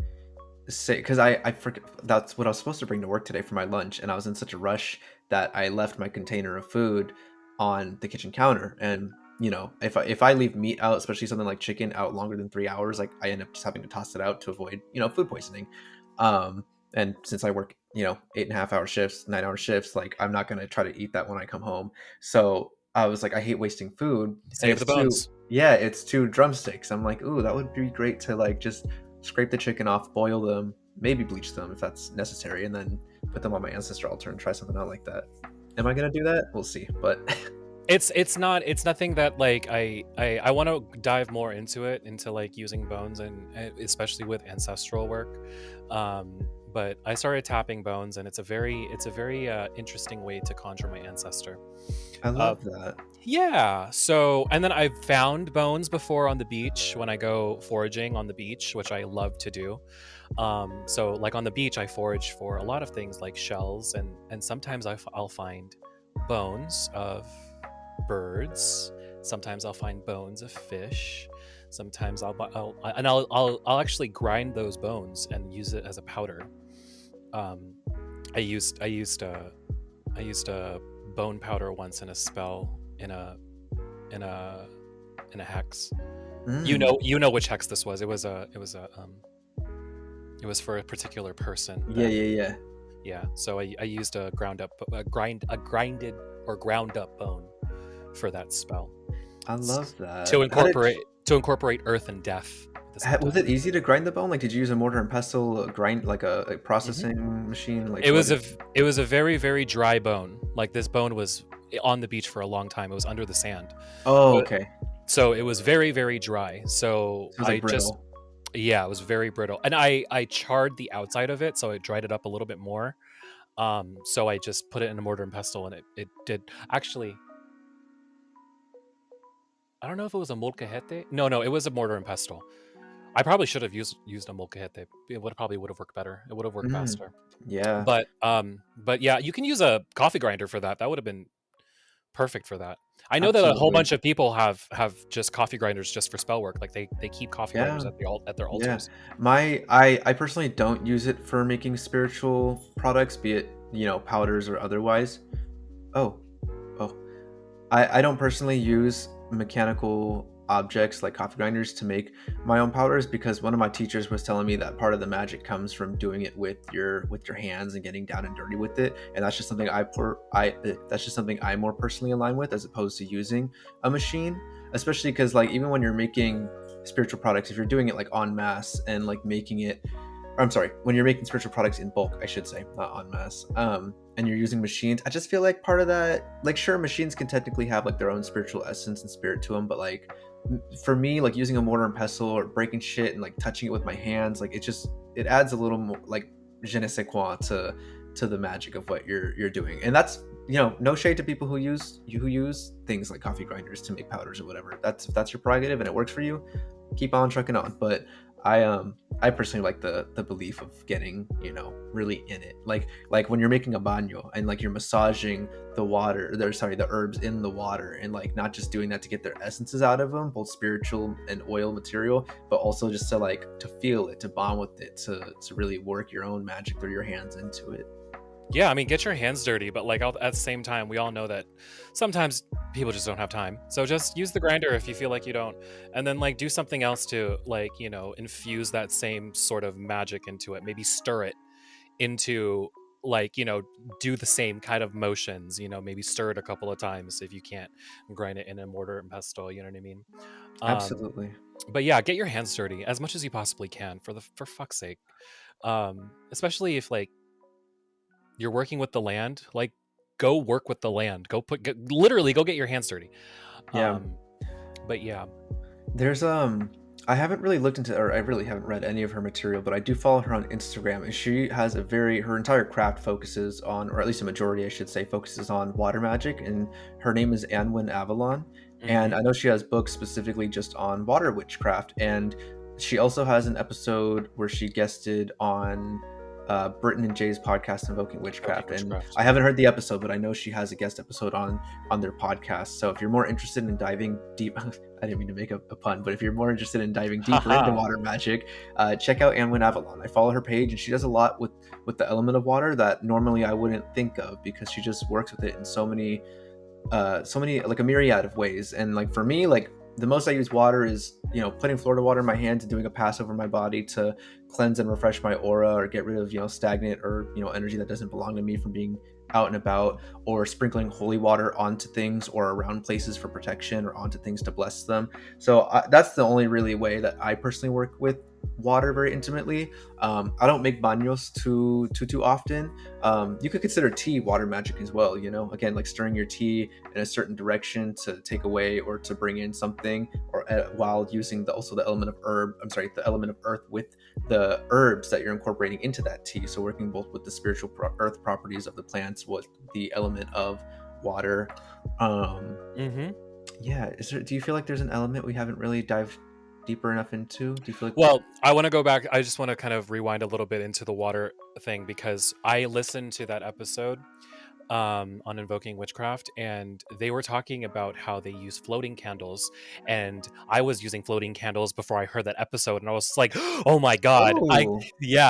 say, because I forget that's what I was supposed to bring to work today for my lunch, and I was in such a rush that I left my container of food on the kitchen counter. And if I leave meat out, especially something like chicken, out longer than 3 hours, like I end up just having to toss it out to avoid food poisoning. um and since I work 8.5 hour shifts, 9 hour shifts, like I'm not going to try to eat that when I come home. So I was like, I hate wasting food. And Save it's the two, bones. yeah, it's two drumsticks. I'm like, ooh, that would be great to like just scrape the chicken off, boil them, maybe bleach them if that's necessary, and then put them on my ancestor altar and try something out like that. Am I gonna do that? We'll see. But It's nothing that like I want to dive more into like using bones, and especially with ancestral work. But I started tapping bones, and it's a very interesting way to conjure my ancestor. I Uh, love that. Yeah. So, and then I've found bones before on the beach when I go foraging on the beach, which I love to do. So like on the beach, I forage for a lot of things like shells, and sometimes I'll find bones of birds. Sometimes I'll find bones of fish. Sometimes I'll actually grind those bones and use it as a powder. Um, I used a bone powder once in a spell in a in a hex. Mm. You know which hex this was. It was for a particular person Yeah, that, yeah, yeah. yeah. So I used a grinded or ground up bone for that spell I love to that. incorporate earth and death at the same Was time. it easy to grind the bone? Like, did you use a mortar and pestle, grind like a Hmm. processing machine? Like, It what was did? it was a very, very dry bone. Like this bone was on the beach for a long time. It was under the sand. Oh, But okay. so it was very, very dry. So So it was like brittle. yeah, it was very brittle. And I charred the outside of it, so it dried it up a little bit more. So I just put it in a mortar and pestle, and it did actually. I don't know if it was a molcajete. No, it was a mortar and pestle. I probably should have used a molcajete. It would have worked better. It would have worked Mm. faster. Yeah, But yeah, you can use a coffee grinder for that. That would have been perfect for that. I know that a whole absolutely. bunch of people have just coffee grinders just for spell work. Like they keep coffee grinders Yeah. at their Yeah. altars. I personally don't use it for making spiritual products, be it, powders or otherwise. Oh, oh. I don't personally use mechanical objects like coffee grinders to make my own powders, because one of my teachers was telling me that part of the magic comes from doing it with your hands and getting down and dirty with it, and that's just something that's just something I more personally align with, as opposed to using a machine. Especially because, like, even when you're making spiritual products, if you're doing it like en masse and like making it, or I'm sorry, when you're making spiritual products in bulk, I should say, not en masse, and you're using machines, I just feel like part of that, like, sure, machines can technically have like their own spiritual essence and spirit to them, but like for me, like using a mortar and pestle or breaking shit and like touching it with my hands, like it adds a little more like je ne sais quoi to the magic of what you're doing. And that's, no shade to people who use things like coffee grinders to make powders or whatever. That's your prerogative and it works for you, keep on trucking on. But I personally like the belief of getting, really in it, like when you're making a baño and like you're massaging the water, the herbs in the water, and like not just doing that to get their essences out of them, both spiritual and oil material, but also just to feel it, to bond with it, to really work your own magic through your hands into it. Yeah, I mean, get your hands dirty, but like at the same time, we all know that sometimes people just don't have time. So just use the grinder if you feel like you don't, and then like do something else to like, infuse that same sort of magic into it. Maybe stir it into like, do the same kind of motions, maybe stir it a couple of times if you can't grind it in a mortar and pestle, you know what I mean? Absolutely. But yeah, get your hands dirty as much as you possibly can for fuck's sake. Especially if like you're working with the land, like go work with the land, literally go get your hands dirty. Yeah. But yeah, There's I haven't really looked into, or I really haven't read any of her material, but I do follow her on Instagram, and she has her entire craft focuses on, or at least a majority, I should say, focuses on water magic, and her name is Anwin Avalon, and I know she has books specifically just on water witchcraft, and she also has an episode where she guested on Britton and Jay's podcast, Invoking Witchcraft. And I haven't heard the episode, but I know she has a guest episode on their podcast. So if you're more interested in diving deep, I didn't mean to make a pun, but if you're more interested in diving deeper into water magic, check out Anwin Avalon. I follow her page, and she does a lot with the element of water that normally I wouldn't think of, because she just works with it in so many like a myriad of ways. And like for me, like the most I use water is, putting Florida water in my hands and doing a pass over my body to cleanse and refresh my aura, or get rid of, stagnant or, energy that doesn't belong to me from being out and about, or sprinkling holy water onto things or around places for protection, or onto things to bless them. So that's the only really way that I personally work with water very intimately. I don't make baños too often. You could consider tea water magic as well, again, like stirring your tea in a certain direction to take away or to bring in something, or while using the element of the element of earth with the herbs that you're incorporating into that tea. So working both with the spiritual earth properties of the plants with the element of water. Yeah, do you feel like there's an element we haven't really dived deeper enough into? Do you feel like... Well, I want to go back. I just want to kind of rewind a little bit into the water thing, because I listened to that episode on Invoking Witchcraft, and they were talking about how they use floating candles, and I was using floating candles before I heard that episode, and I was like, oh my god.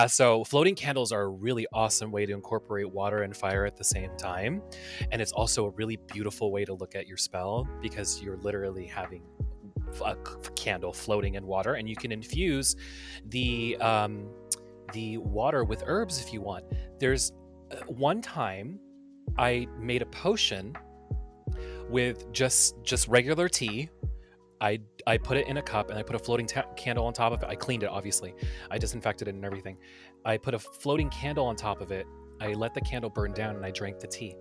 So floating candles are a really awesome way to incorporate water and fire at the same time, and it's also a really beautiful way to look at your spell, because you're literally having a candle floating in water, and you can infuse the water with herbs if you want. There's one time I made a potion with just regular tea. I put it in a cup, and I put a floating candle on top of it. I cleaned it, obviously. I disinfected it and everything. I put a floating candle on top of it. I let the candle burn down, and I drank the tea.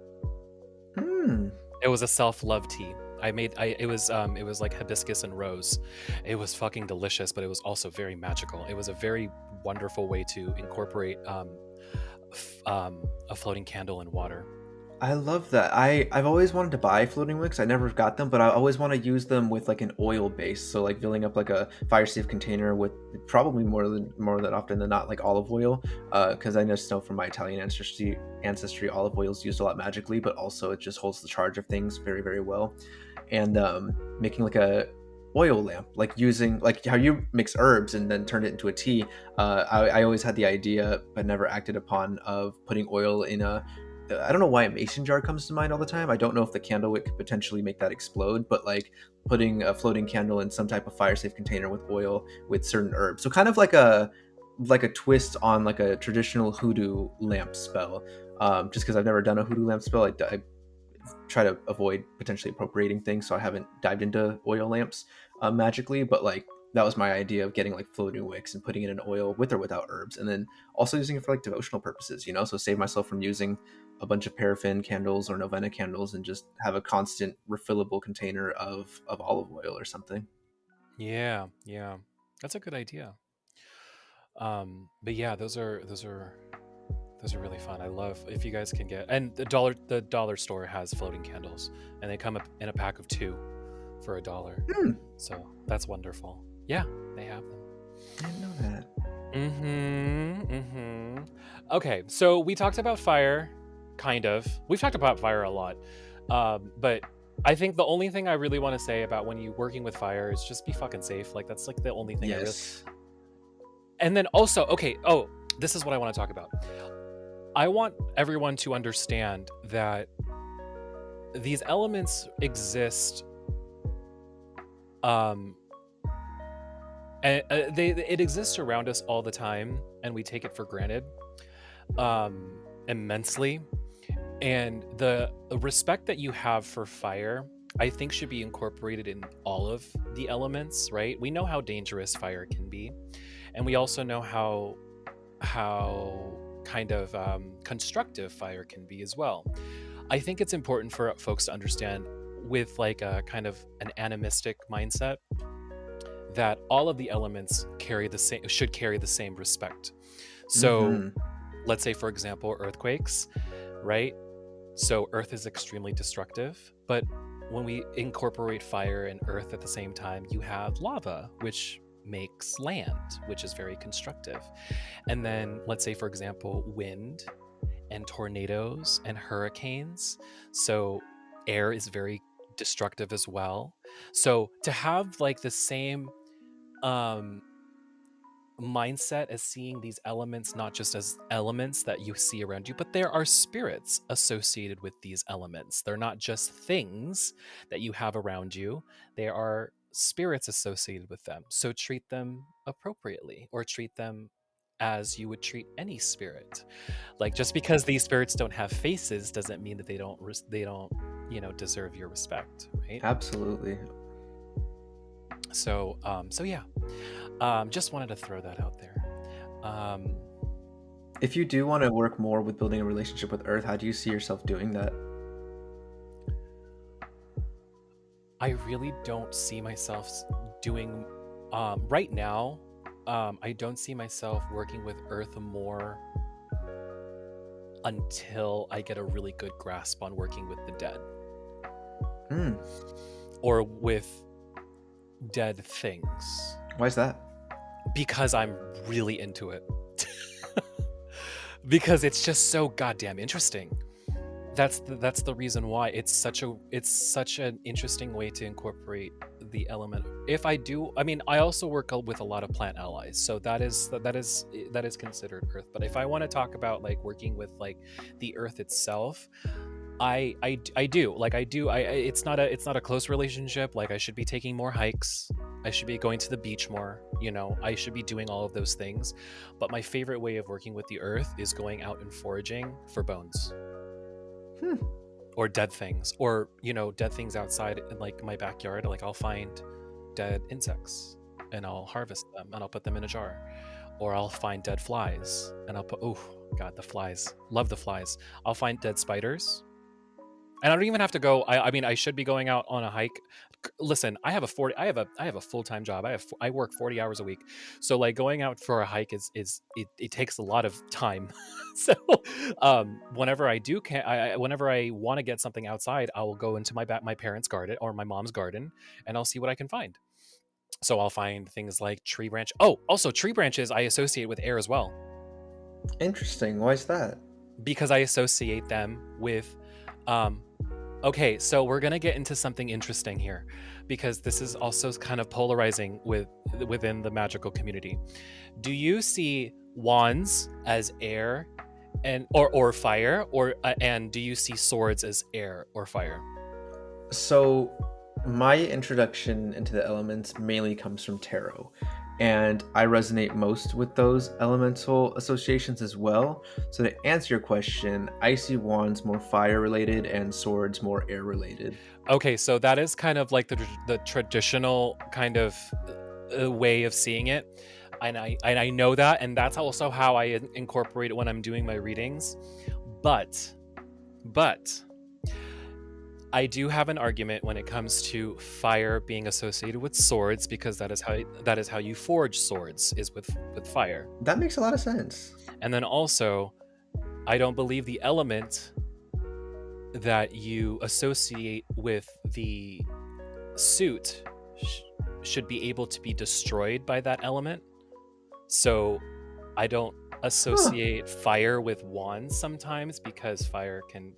It was a self-love tea. It was like hibiscus and rose. It was fucking delicious, but it was also very magical. It was a very wonderful way to incorporate a floating candle in water. I love that. I've always wanted to buy floating wicks. I never got them, but I always want to use them with like an oil base. So like filling up like a fire safe container with probably more than often than not like olive oil, because I just know from my Italian ancestry, olive oil is used a lot magically, but also it just holds the charge of things very, very well. And making like a oil lamp, like using like how you mix herbs and then turn it into a tea. I always had the idea, but never acted upon, of putting oil in a I don't know why a mason jar comes to mind all the time. I don't know if the candle wick could potentially make that explode, but like putting a floating candle in some type of fire safe container with oil with certain herbs. So kind of like a twist on like a traditional hoodoo lamp spell. Just because I've never done a hoodoo lamp spell, I try to avoid potentially appropriating things, so I haven't dived into oil lamps magically. But like that was my idea of getting like floating wicks and putting it in oil with or without herbs, and then also using it for like devotional purposes. So save myself from using a bunch of paraffin candles or novena candles, and just have a constant refillable container of olive oil or something. Yeah, that's a good idea. But yeah, those are really fun. I love if you guys can get, and the dollar store has floating candles, and they come up in a pack of 2 for $1. So that's wonderful. Yeah, they have them. I didn't know that. Okay, so we talked about fire, kind of. We've talked about fire a lot, but I think the only thing I really want to say about when you're working with fire is just be fucking safe. Like that's like the only thing. Yes. And then also, okay, this is what I want to talk about. I want everyone to understand that these elements exist, and it exists around us all the time, and we take it for granted immensely. And the respect that you have for fire, I think, should be incorporated in all of the elements, right? We know how dangerous fire can be, and we also know how kind of constructive fire can be as well. I think it's important for folks to understand, with like a kind of an animistic mindset, that all of the elements should carry the same respect. So let's say, for example, earthquakes, right? So earth is extremely destructive, but when we incorporate fire and earth at the same time, you have lava, which makes land, which is very constructive. And then let's say, for example, wind and tornadoes and hurricanes. So air is very destructive as well. So to have like the same mindset as seeing these elements not just as elements that you see around you, but there are spirits associated with these elements. They're not just things that you have around you, they are spirits associated with them. So treat them appropriately, or treat them as you would treat any spirit. Like, just because these spirits don't have faces doesn't mean that they don't deserve your respect, right? Absolutely. So yeah. Just wanted to throw that out there. If you do want to work more with building a relationship with Earth, how do you see yourself doing that? I really don't see myself doing right now. I don't see myself working with Earth more until I get a really good grasp on working with the dead. Or with dead things. Why is that? Because I'm really into it. Because it's just so goddamn interesting. That's the reason why it's such an interesting way to incorporate the element. I also work with a lot of plant allies, so that is considered Earth. But if I want to talk about like working with like the Earth itself, I do. It's not a close relationship. Like, I should be taking more hikes. I should be going to the beach more. I should be doing all of those things. But my favorite way of working with the Earth is going out and foraging for bones. Or dead things, or dead things outside in like my backyard. Like, I'll find dead insects and I'll harvest them and I'll put them in a jar. Or I'll find dead flies and I'll put, oh god, the flies, love the flies. I'll find dead spiders. And I don't even have to go. I should be going out on a hike. Listen, I have a full-time job. I work 40 hours a week. So like, going out for a hike it takes a lot of time. So whenever I want to get something outside, I will go into my parents' garden or my mom's garden, and I'll see what I can find. So I'll find things like tree branch. Oh, also tree branches I associate with air as well. Interesting. Why is that? Because I associate them with okay, so we're gonna get into something interesting here, because this is also kind of polarizing within the magical community. Do you see wands as air or fire, or and do you see swords as air or fire? So, my introduction into the elements mainly comes from tarot, and I resonate most with those elemental associations as well. So, to answer your question, I see wands more fire related and swords more air related. Okay, so that is kind of like the traditional kind of way of seeing it, and I know that, and that's also how I incorporate it when I'm doing my readings. But I do have an argument when it comes to fire being associated with swords, because that is how you forge swords, is with fire. That makes a lot of sense. And then also, I don't believe the element that you associate with the suit should be able to be destroyed by that element. So I don't associate fire with wands sometimes, because fire can,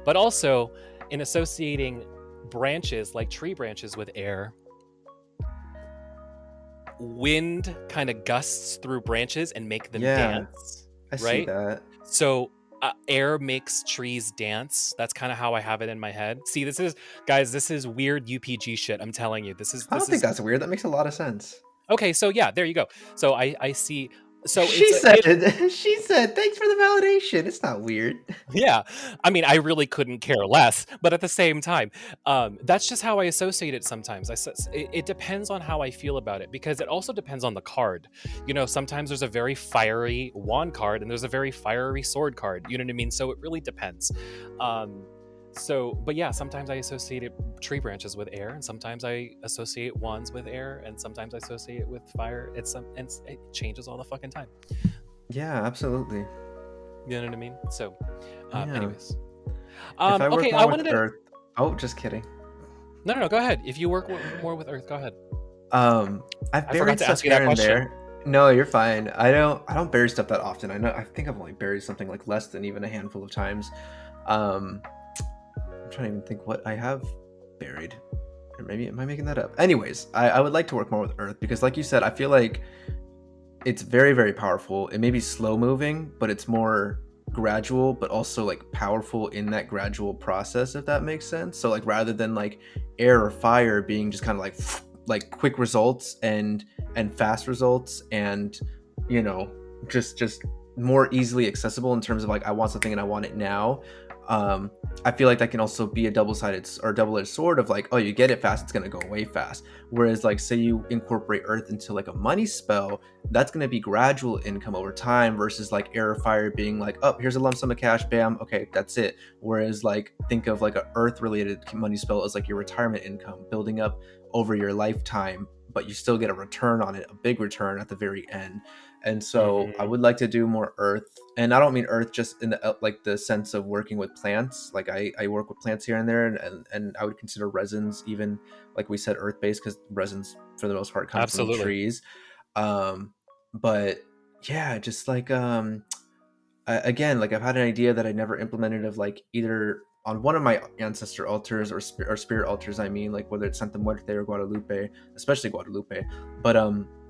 but also in associating branches like tree branches with air, wind kind of gusts through branches and make them dance, I see right? that. So air makes trees dance. That's kind of how I have it in my head. See, this is, guys, this is weird UPG shit. I'm telling you, I don't think that's weird. That makes a lot of sense. okay. So yeah, there you go. So I see. So she said, thanks for the validation. It's not weird. Yeah, I mean, I really couldn't care less, but at the same time, that's just how I associate it sometimes. It depends on how I feel about it, because it also depends on the card. You know, sometimes there's a very fiery wand card and there's a very fiery sword card. You know what I mean? So it really depends. But yeah, sometimes I associate tree branches with air, and sometimes I associate wands with air, and sometimes I associate it with fire. It changes all the fucking time. Yeah, absolutely. You know what I mean? So, Yeah. anyways. If I work okay, more I with wanted to. Earth. Oh, just kidding. No, go ahead. If you work more with Earth, go ahead. I've I forgot buried to stuff ask you here that and question. there. No, you're fine. I don't bury stuff that often. I think I've only buried something like less than even a handful of times. I'm trying to even think what I have buried. Or maybe am I making that up? Anyways, I would like to work more with Earth, because like you said, I feel like it's very, very powerful. It may be slow moving, but it's more gradual, but also like powerful in that gradual process, if that makes sense. So like rather than like air or fire being just kind of like quick results and fast results, and you know, just more easily accessible in terms of like I want something and I want it now. I feel like that can also be a double-sided or double-edged sword of like, oh, you get it fast, it's going to go away fast. Whereas like say you incorporate Earth into like a money spell, that's going to be gradual income over time, versus like air or fire being like, oh, here's a lump sum of cash, bam, okay, that's it. Whereas like think of like a Earth related money spell as like your retirement income building up over your lifetime, but you still get a return on it, a big return at the very end. And so I would like to do more Earth, and I don't mean Earth just in the like the sense of working with plants. Like I work with plants here and there, and I would consider resins even, like we said, Earth based, because resins for the most part come from trees. But yeah, just like again, like I've had an idea that I never implemented of like either on one of my ancestor altars or spirit altars. I mean, like whether it's Santa Muerte or Guadalupe, especially Guadalupe, but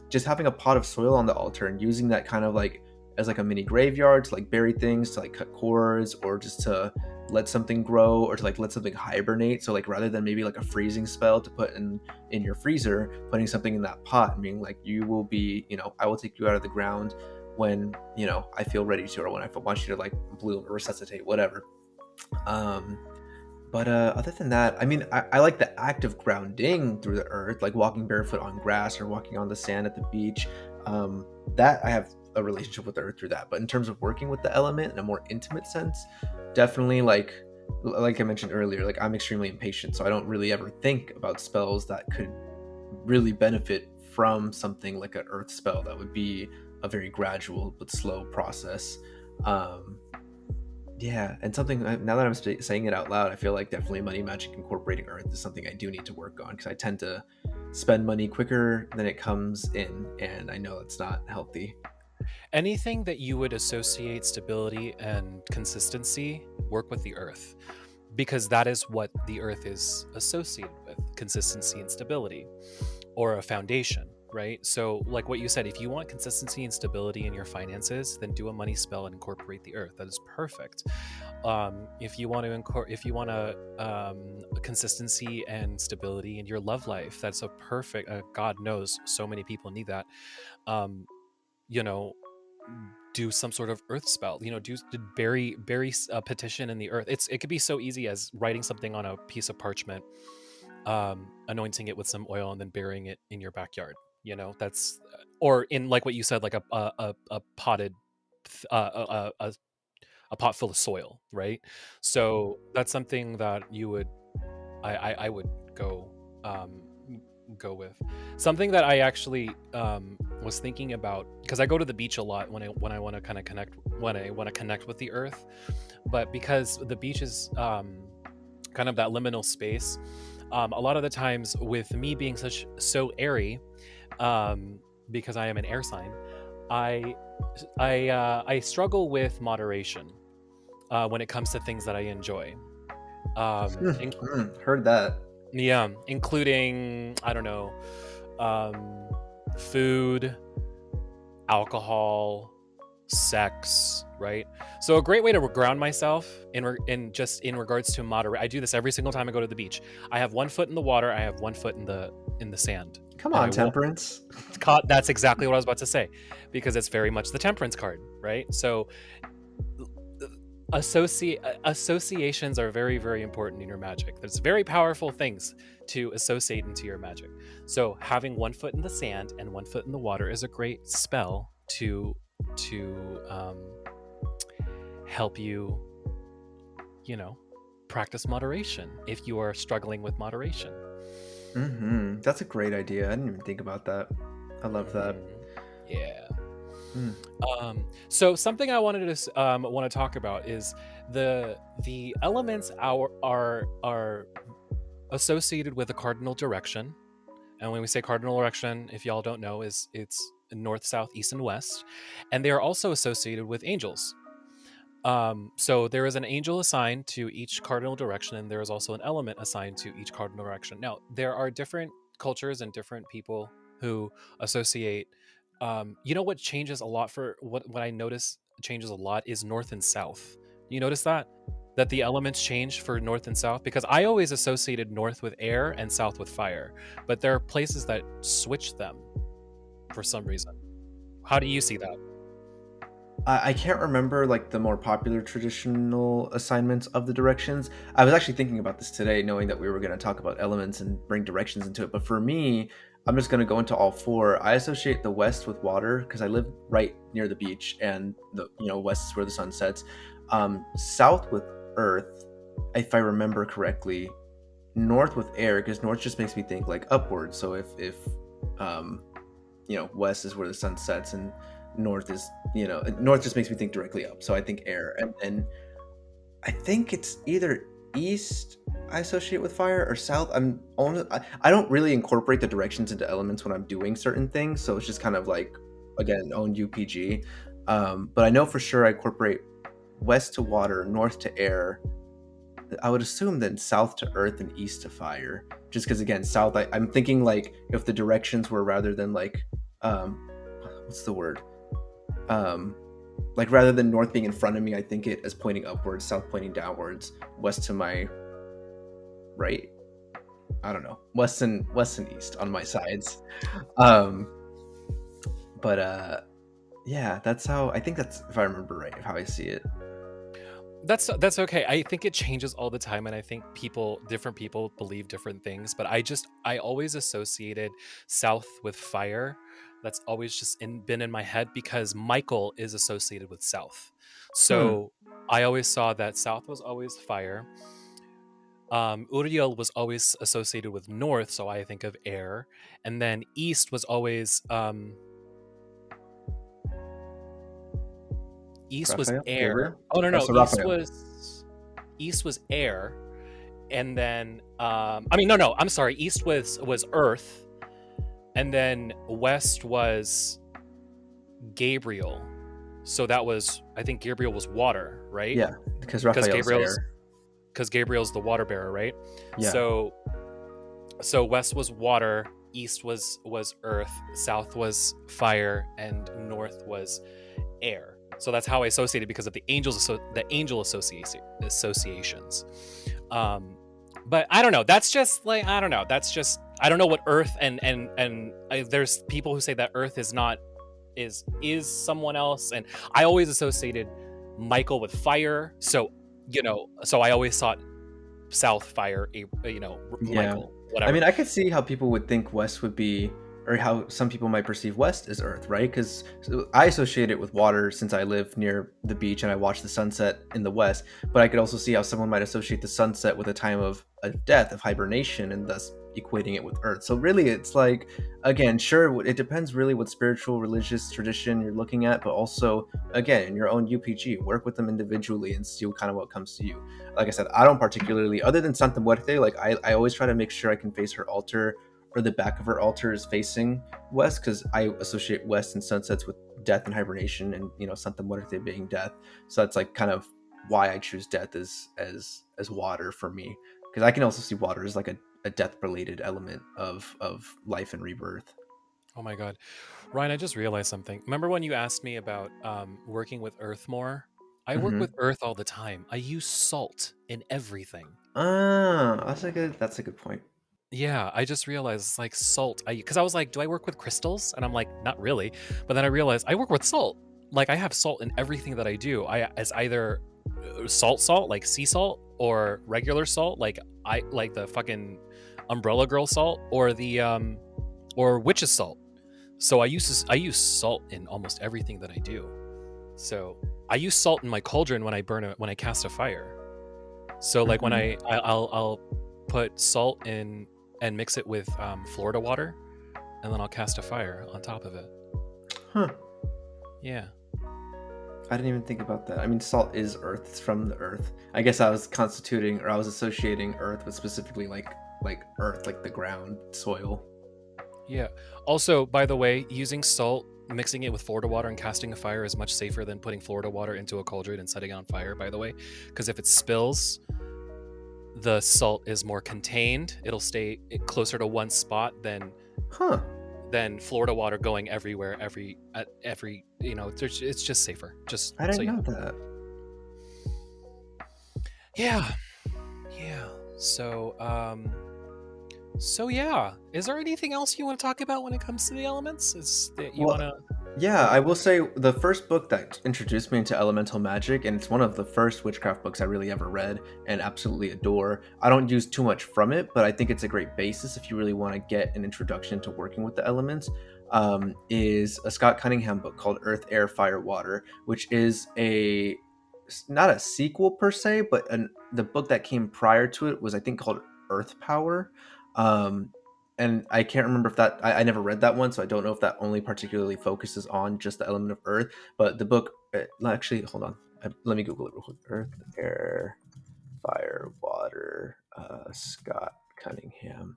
just having a pot of soil on the altar and using that kind of like as like a mini graveyard to like bury things, to like cut cords, or just to let something grow, or to like let something hibernate. So like rather than maybe like a freezing spell to put in your freezer, putting something in that pot and being like, you will be, you know, I will take you out of the ground when, you know, I feel ready to, or when I want you to like bloom or resuscitate, whatever. But other than that, I mean, I like the act of grounding through the earth, like walking barefoot on grass or walking on the sand at the beach. That I have a relationship with the earth through that. But in terms of working with the element in a more intimate sense, definitely like I mentioned earlier, like I'm extremely impatient, so I don't really ever think about spells that could really benefit from something like an earth spell that would be a very gradual but slow process. Yeah, and something, now that I'm saying it out loud, I feel like definitely money magic incorporating earth is something I do need to work on, because I tend to spend money quicker than it comes in, and I know it's not healthy. Anything that you would associate stability and consistency, work with the earth, because that is what the earth is associated with: consistency and stability, or a foundation. right? So like what you said, if you want consistency and stability in your finances, then do a money spell and incorporate the earth. That is perfect. If you want a consistency and stability in your love life, that's a perfect, God knows so many people need that. um, you know do some sort of earth spell, bury a petition in the earth. It could be so easy as writing something on a piece of parchment, anointing it with some oil, and then burying it in your backyard. That's, or in, like what you said, like a potted, a pot full of soil, right? So that's something that I would um, go with. Something that I actually was thinking about, because I go to the beach a lot when I want to kind of connect, when I want to connect with the earth. But because the beach is kind of that liminal space, a lot of the times with me being so airy, um, because I am an air sign, I I struggle with moderation when it comes to things that I enjoy. In, Heard that. yeah, including, I don't know, um, food, alcohol, sex, right? So a great way to ground myself in regards to moderate. I do this every single time I go to the beach. I have one foot in the water. I have one foot in the sand. Come And on, Temperance. that's exactly what I was about to say, because it's very much the temperance card, right? So associations are very, very important in your magic. There's very powerful things to associate into your magic. So having one foot in the sand and one foot in the water is a great spell to help you, practice moderation if you are struggling with moderation. That's a great idea. I didn't even think about that. I love that. Yeah. Mm. So something I wanted to want to talk about is the elements are associated with a cardinal direction. And when we say cardinal direction, if y'all don't know, it's north, south, east, and west. And they are also associated with angels. So there is an angel assigned to each cardinal direction, and there is also an element assigned to each cardinal direction. Now, there are different cultures and different people who associate. What changes a lot, for what I notice changes a lot, is north and south. You notice that the elements change for north and south, because I always associated north with air and south with fire, but there are places that switch them for some reason. How do you see that? I can't remember like the more popular traditional assignments of the directions. I was actually thinking about this today, knowing that we were going to talk about elements and bring directions into it. But for me, I'm just going to go into all four. I associate the west with water because I live right near the beach, and the west is where the sun sets. South with earth, if I remember correctly. North with air, because north just makes me think like upward. So if um, west is where the sun sets, and north is north just makes me think directly up, so I think air. And then I think it's either east I associate with fire, or south. I don't really incorporate the directions into elements when I'm doing certain things, so it's just kind of like, again, own UPG. But I know for sure I incorporate west to water, north to air. I would assume then south to earth and east to fire, just because, again, south, I'm thinking like if the directions were rather than like what's the word, like rather than north being in front of me, I think it as pointing upwards, south pointing downwards, west to my right. I don't know, west and east on my sides. But yeah, that's how I think, that's, if I remember right, how I see it. That's okay. I think it changes all the time, and I think different people believe different things. But I always associated south with fire. That's always just been in my head, because Michael is associated with south. So I always saw that south was always fire. Uriel was always associated with north, so I think of air, and then east was always east was Raphael? air. Gabriel? Oh, no, So east Raphael. was air, and then no, I'm sorry, east was earth, and then west was Gabriel. So that was, I think Gabriel was water, right? Yeah, because Raphael's air. Because Gabriel's the water bearer, right? Yeah. So west was water, east was earth, south was fire, and north was air. So that's how I associated because of the angel associations. But I don't know. That's just like, I don't know. That's just, I don't know what Earth there's people who say that Earth is not is someone else, and I always associated Michael with fire. So so I always thought South Fire, Yeah. Michael, I whatever. mean, I could see how people would think West would be, or how some people might perceive West as Earth, right? Because I associate it with water since I live near the beach and I watch the sunset in the West. But I could also see how someone might associate the sunset with a time of death, of hibernation, and thus equating it with Earth. So really, it's like, again, sure, it depends really what spiritual, religious tradition you're looking at, but also, again, in your own UPG, work with them individually and see kind of what comes to you. Like I said, I don't particularly, other than Santa Muerte, like I always try to make sure I can face her altar, or the back of her altar is facing west, because I associate west and sunsets with death and hibernation, and Santa Muerte being death. So that's like kind of why I choose death as water for me, because I can also see water as like a death related element of life and rebirth. Oh my God, Ryan, I just realized something. Remember when you asked me about working with Earth more? I work Mm-hmm. with Earth all the time. I use salt in everything. That's a good point. Yeah, I just realized it's like salt. Because I was like, do I work with crystals? And I'm like, not really. But then I realized I work with salt. Like I have salt in everything that I do. I as either salt, like sea salt, or regular salt, like the fucking Umbrella Girl salt, or the or witch's salt. So I use salt in almost everything that I do. So I use salt in my cauldron when I cast a fire. So like when Mm-hmm. I'll put salt in and mix it with Florida water, and then I'll cast a fire on top of it. Huh. Yeah. I didn't even think about that. I mean, salt is earth. It's from the earth. I guess I was constituting, or I was associating earth with specifically like earth, like the ground, soil. Yeah. Also, by the way, using salt, mixing it with Florida water and casting a fire is much safer than putting Florida water into a cauldron and setting it on fire, by the way. Because if it spills, the salt is more contained. It'll stay closer to one spot Huh. than Florida water going everywhere, every it's just safer. Just I so didn't you know know. that. Yeah. Yeah. So yeah, is there anything else you want to talk about when it comes to the elements? Is that you want Well, to? yeah, I will say the first book that introduced me into elemental magic, and it's one of the first witchcraft books I really ever read and absolutely adore. I don't use too much from it, but I think it's a great basis if you really want to get an introduction to working with the elements. Is a Scott Cunningham book called Earth, Air, Fire, Water, which is not a sequel per se, but the book that came prior to it was, I think, called Earth Power. Um, and I can't remember if I never read that one, so I don't know if that only particularly focuses on just the element of earth. But the book, actually, hold on, let me Google it real quick. Earth, air, fire, water. Scott Cunningham.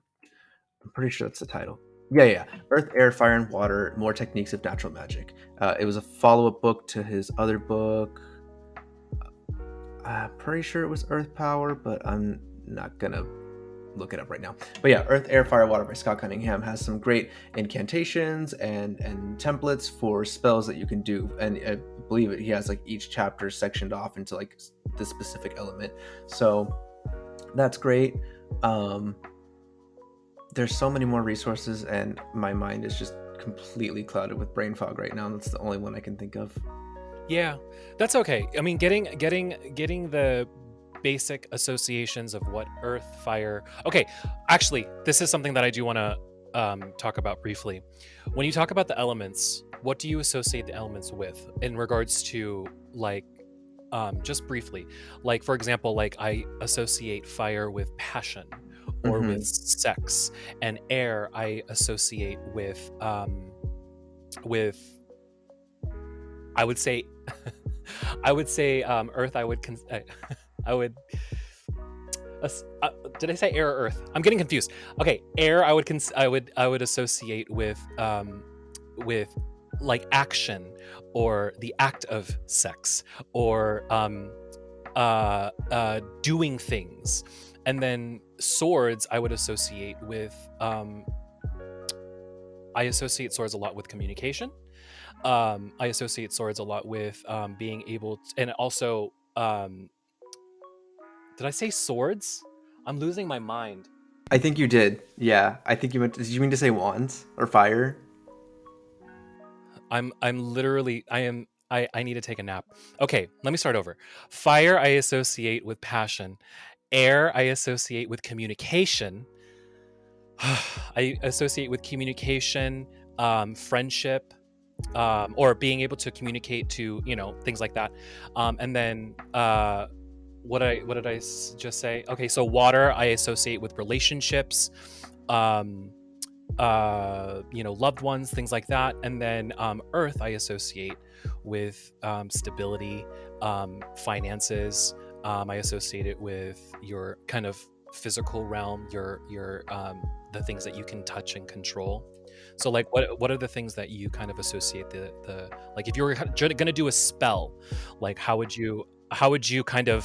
I'm pretty sure that's the title. Yeah. Earth, air, fire, and water: more techniques of natural magic. It was a follow-up book to his other book. I'm pretty sure it was Earth Power, but I'm not gonna look it up right now. But yeah, Earth, Air, Fire, Water by Scott Cunningham has some great incantations and templates for spells that you can do. And I believe he has like each chapter sectioned off into like the specific element. So that's great. There's so many more resources, and my mind is just completely clouded with brain fog right now. That's the only one I can think of. Yeah, that's okay. I mean, getting the basic associations of what earth, fire. Okay, actually, this is something that I do want to talk about briefly. When you talk about the elements, what do you associate the elements with in regards to like just briefly? Like for example, like I associate fire with passion or Mm-hmm. with sex, and air I associate with I would say I would say earth I would did I say air or earth? I'm getting confused. Okay, air I would associate with like action or the act of sex or doing things. And then swords I would associate with I associate swords a lot with communication. I associate swords a lot with being able to, and also, did I say swords? I'm losing my mind. I think you did. Yeah, I think you meant. Did you mean to say wands or fire? I'm literally I need to take a nap. Okay, let me start over. Fire I associate with passion. Air I associate with communication. I associate with communication, friendship, or being able to communicate to, things like that. And then what did I just say? Okay, so water I associate with relationships, um, loved ones, things like that. And then earth I associate with stability, finances. I associate it with your kind of physical realm, your the things that you can touch and control. So like what are the things that you kind of associate the like, if you were going to do a spell, like how would you kind of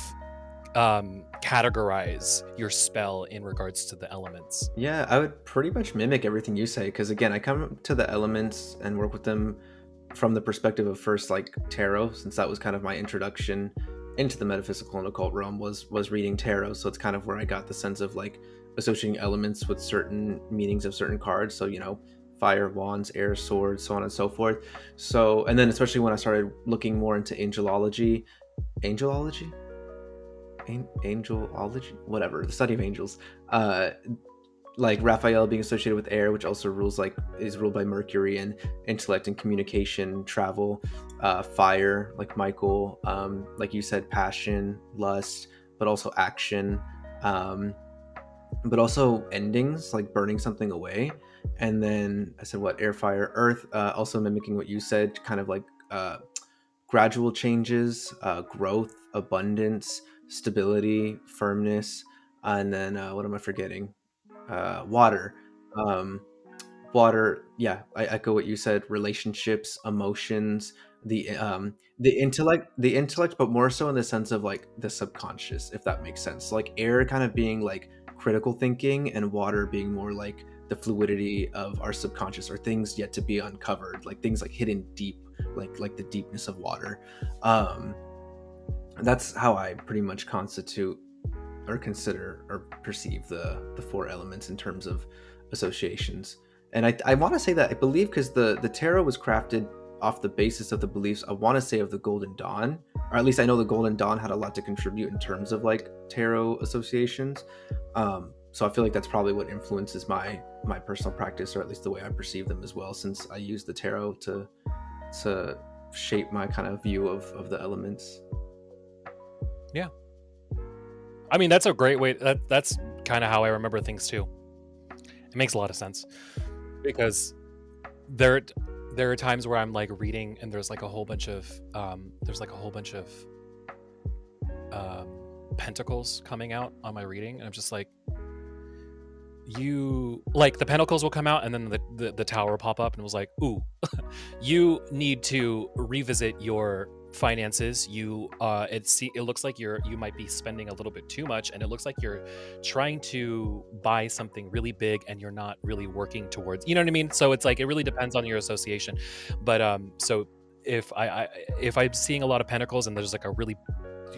categorize your spell in regards to the elements? Yeah, I would pretty much mimic everything you say because again, I come to the elements and work with them from the perspective of first like tarot, since that was kind of my introduction into the metaphysical and occult realm was reading tarot. So it's kind of where I got the sense of like associating elements with certain meanings of certain cards. So fire, wands, air, swords, so on and so forth. So and then especially when I started looking more into angelology, angelology angelology, whatever, the study of angels, uh like Raphael being associated with air, which also is ruled by Mercury and intellect and communication, travel. Fire, like Michael, like you said, passion, lust, but also action, but also endings, like burning something away. And then I said what, air, fire, earth, also mimicking what you said, kind of like gradual changes, growth, abundance, stability, firmness, and then what am I forgetting? Water. Um, Water. Yeah, I echo what you said. Relationships, emotions, the intellect, but more so in the sense of like the subconscious, if that makes sense. Like air kind of being like critical thinking, and water being more like the fluidity of our subconscious or things yet to be uncovered, like things like hidden deep, like the deepness of water. Um, that's how I pretty much constitute or consider or perceive the four elements in terms of associations. And I want to say that I believe because the tarot was crafted off the basis of the beliefs, I want to say, of the Golden Dawn, or at least I know the Golden Dawn had a lot to contribute in terms of like tarot associations. So I feel like that's probably what influences my personal practice, or at least the way I perceive them as well, since I use the tarot to shape my kind of view of the elements. Yeah. I mean, that's a great way. That's kind of how I remember things too. It makes a lot of sense because there are times where I'm like reading and there's like a whole bunch of pentacles coming out on my reading, and I'm just like, you like, the pentacles will come out and then the tower will pop up, and it was like, ooh, you need to revisit your finances. It looks like you might be spending a little bit too much, and it looks like you're trying to buy something really big and you're not really working towards, you know what I mean? So it's like, it really depends on your association. But so if I'm seeing a lot of pentacles and there's like a really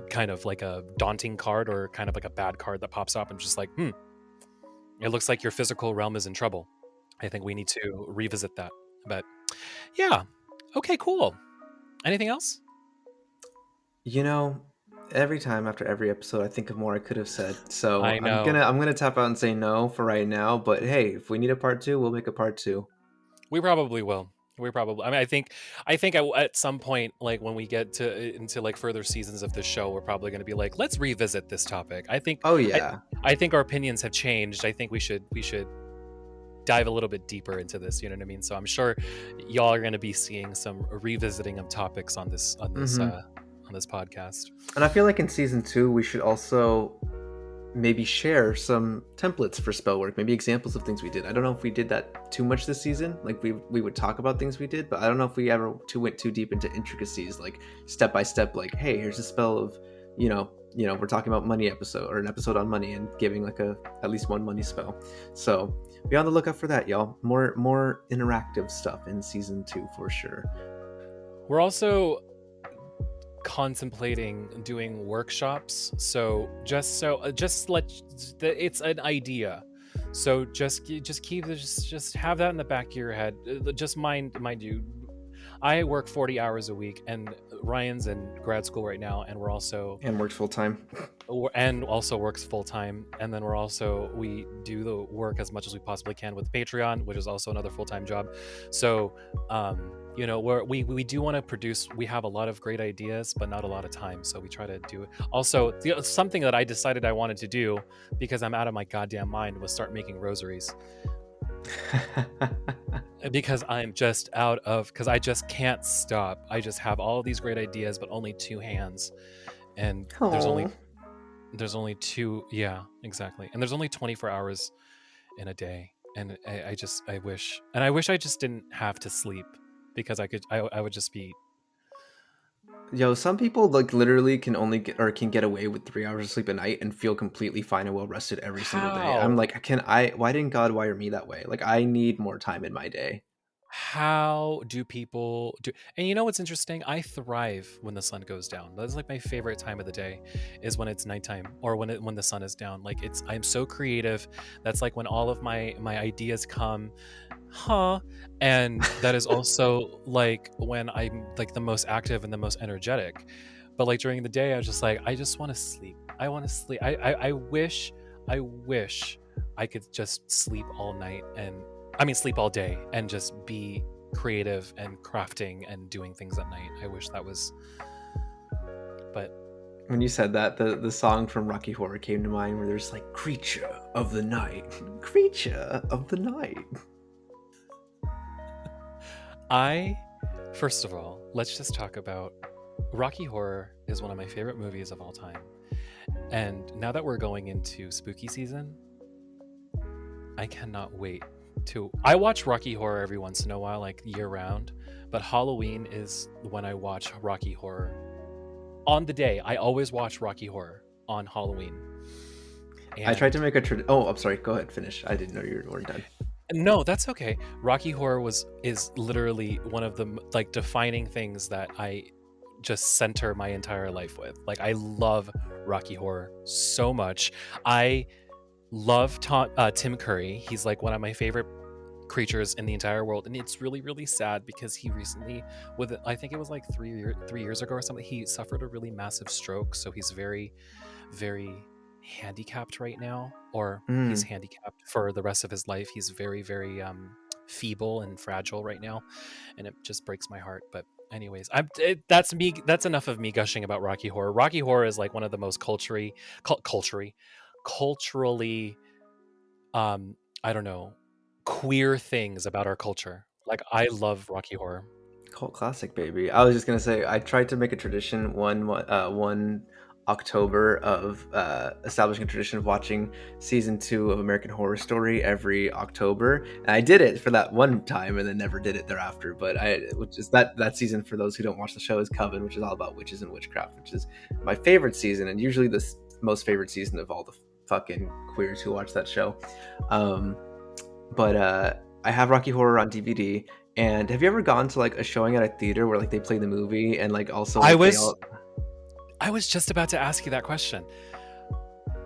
kind of like a daunting card or kind of like a bad card that pops up, and just like, it looks like your physical realm is in trouble. I think we need to revisit that. But yeah. Okay, cool. Anything else? You know, every time after every episode, I think of more I could have said. So I know. I'm gonna tap out and say no for right now. But hey, if we need a part two, we'll make a part two. We probably will. I mean, I think at some point, like when we get into like further seasons of this show, we're probably going to be like, let's revisit this topic. Oh I, yeah. I think our opinions have changed. I think we should dive a little bit deeper into this. You know what I mean? So I'm sure y'all are going to be seeing some revisiting of topics on this Mm-hmm. on this podcast. And I feel like in season 2, we should also maybe share some templates for spell work, maybe examples of things we did. I don't know if we did that too much this season. Like we would talk about things we did, but I don't know if we ever went too deep into intricacies, like step by step, like, hey, here's a spell of, we're talking about money episode, or an episode on money, and giving like at least one money spell. So be on the lookout for that, y'all. More interactive stuff in season 2 for sure. We're also contemplating doing workshops, so just it's an idea, so just have that in the back of your head. Just mind you, I work 40 hours a week, and Ryan's in grad school right now, and And works full time. and also works full time, and then we do the work as much as we possibly can with Patreon, which is also another full-time job. So we do want to produce. We have a lot of great ideas, but not a lot of time, so we try to do it. Also, something that I decided I wanted to do, because I'm out of my goddamn mind, was start making rosaries. Because I'm just because I just can't stop. I just have all these great ideas, but only 2 hands, and there's only 2. Yeah, exactly. And there's only 24 hours in a day, and I wish I just didn't have to sleep, because I would just be. Yo, some people like literally can get away with 3 hours of sleep a night and feel completely fine and well rested every single day. I'm How like, why didn't God wire me that way? Like, I need more time in my day. how do people do? And you know what's interesting? I thrive when the sun goes down. That's like my favorite time of the day, is when it's nighttime, or when the sun is down. Like, I'm so creative. That's like when all of my ideas come. And that is also like when I'm like the most active and the most energetic. But like during the day, I was just like, I just want to sleep. I want to sleep. I wish I could just sleep all night, and sleep all day, and just be creative and crafting and doing things at night. I wish that was. But When you said that, the song from Rocky Horror came to mind, where there's like, creature of the night, creature of the night. First of all, let's just talk about Rocky Horror is one of my favorite movies of all time. And now that we're going into spooky season, I cannot wait I watch Rocky Horror every once in a while, like year round, but Halloween is when I watch Rocky Horror. On the day, I always watch Rocky Horror on Halloween. And I tried to make oh, I'm sorry, go ahead, finish. I didn't know you weren't done. No, that's okay. Rocky Horror is literally one of the like defining things that I just center my entire life with. Like, I love Rocky Horror so much. I love Tim Curry. He's like one of my favorite creatures in the entire world, and it's really, really sad because he recently, I think it was like 3 years ago or something, he suffered a really massive stroke. So he's very, very handicapped right now, or he's handicapped for the rest of his life. He's very, very feeble and fragile right now, and it just breaks my heart. But anyways, that's me. That's enough of me gushing about Rocky Horror. Rocky Horror is like one of the most culturally, I don't know, queer things about our culture. Like, I love Rocky Horror. Cult classic, baby. I was just gonna say, I tried to make a tradition one October of establishing a tradition of watching season 2 of American Horror Story every October, and I did it for that one time, and then never did it thereafter. But which is that season, for those who don't watch the show, is Coven, which is all about witches and witchcraft, which is my favorite season, and usually the most favorite season of all the fucking queers who watch that show. But I have Rocky Horror on DVD. And have you ever gone to like a showing at a theater where like they play the movie, and like also like, I was just about to ask you that question.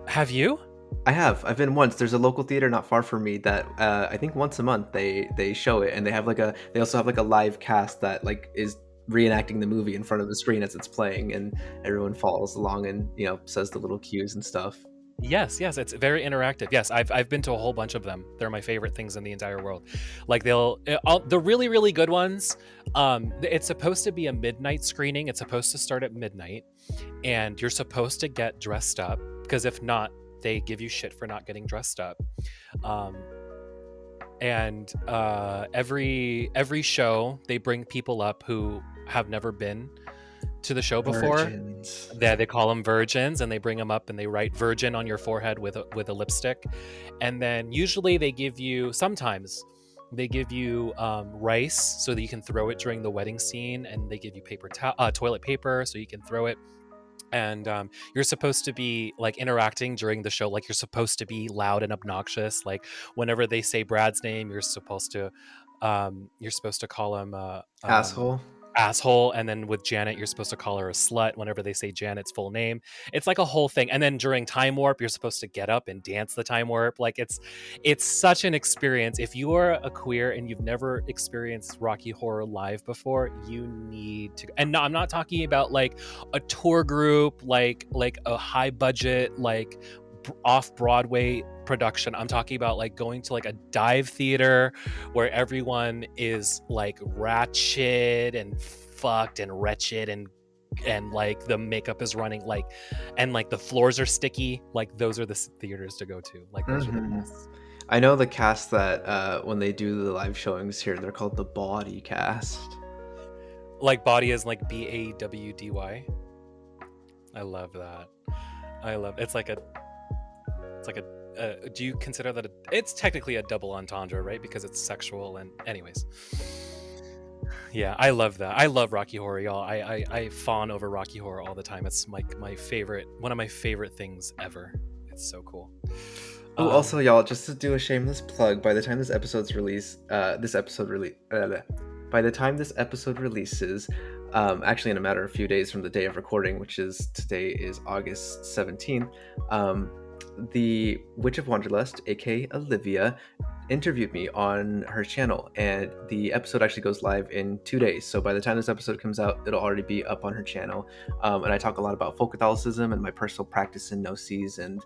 Have you? I have. I've been once. There's a local theater not far from me that I think once a month they show it, and they also have like a live cast that like is reenacting the movie in front of the screen as it's playing, and everyone follows along and says the little cues and stuff. Yes, it's very interactive. Yes, I've been to a whole bunch of them. They're my favorite things in the entire world. Like, the really, really good ones, it's supposed to be a midnight screening. It's supposed to start at midnight, and you're supposed to get dressed up, because if not, they give you shit for not getting dressed up. And every show they bring people up who have never been to the show before. Virgins. They call them virgins, and they bring them up and they write virgin on your forehead with a lipstick. And then usually sometimes they give you rice so that you can throw it during the wedding scene, and they give you toilet paper so you can throw it. and you're supposed to be like interacting during the show, like you're supposed to be loud and obnoxious. Like whenever they say Brad's name, you're supposed to call him Asshole. asshole, and then with Janet you're supposed to call her a slut whenever they say Janet's full name. It's like a whole thing. And then during time warp you're supposed to get up and dance the time warp. Like it's such an experience. If you are a queer and you've never experienced Rocky Horror live before, you need to. And no, I'm not talking about like a tour group, like a high budget, like off Broadway production. I'm talking about like going to like a dive theater where everyone is like ratchet and fucked and wretched, and like the makeup is running, like, and like the floors are sticky. Like those are the theaters to go to. Like those are the best. I know the cast that when they do the live showings here, they're called the Body Cast. Like body is like BAWDY. I love that. It's like a do you consider that it's technically a double entendre, right? Because it's sexual. And anyways, yeah, I love that. I love Rocky Horror, y'all. I fawn over Rocky Horror all the time. It's like my favorite, one of my favorite things ever. It's so cool. Oh, also, y'all, just to do a shameless plug, by the time this episode releases, actually in a matter of few days from the day of recording, which is today is August 17th, the Witch of Wanderlust, aka Olivia, interviewed me on her channel, and the episode actually goes live in 2 days. So by the time this episode comes out, it'll already be up on her channel. And I talk a lot about folk Catholicism and my personal practice in gnosis, and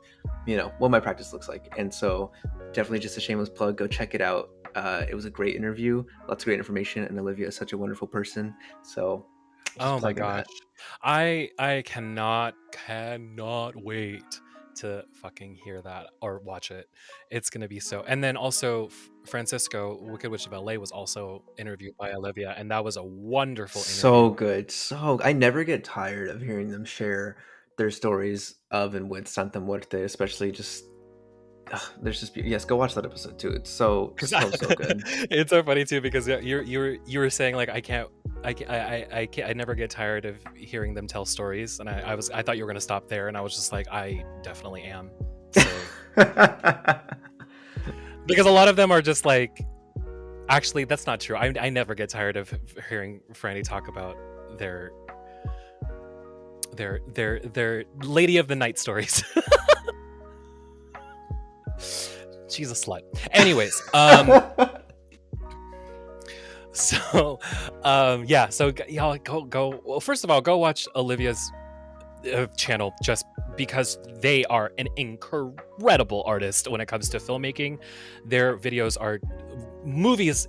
what my practice looks like. And so definitely just a shameless plug, go check it out. It was a great interview, lots of great information, and Olivia is such a wonderful person. So oh my gosh, I cannot wait to fucking hear that or watch it. It's gonna be so. And then also Francisco, Wicked Witch of LA, was also interviewed by Olivia, and that was a wonderful interview. So good. I never get tired of hearing them share their stories of and with Santa Muerte, especially just there's just yes, go watch that episode too. It's so good. It's so funny too, because you were saying like I never get tired of hearing them tell stories, and I thought you were gonna stop there, and I was just like, I definitely am. So, because a lot of them are just like, actually that's not true. I never get tired of hearing Franny talk about their Lady of the Night stories. She's a slut. Anyways, so y'all go. Well, first of all, go watch Olivia's channel, just because they are an incredible artist when it comes to filmmaking. Their videos are movies.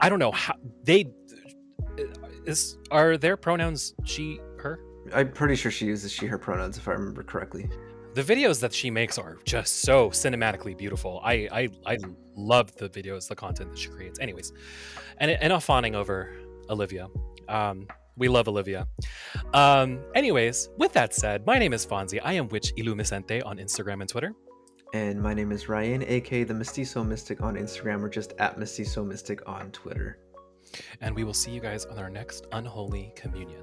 I don't know how are their pronouns she, her? I'm pretty sure she uses she, her pronouns, if I remember correctly. The videos that she makes are just so cinematically beautiful. I love the videos, the content that she creates. Anyways, and enough fawning over Olivia. We love Olivia. Anyways, with that said, my name is Fonzie. I am Witch Illumiscente on Instagram and Twitter. And my name is Ryan, aka the Mestizo Mystic on Instagram, or just at Mestizo Mystic on Twitter. And we will see you guys on our next Unholy Communion.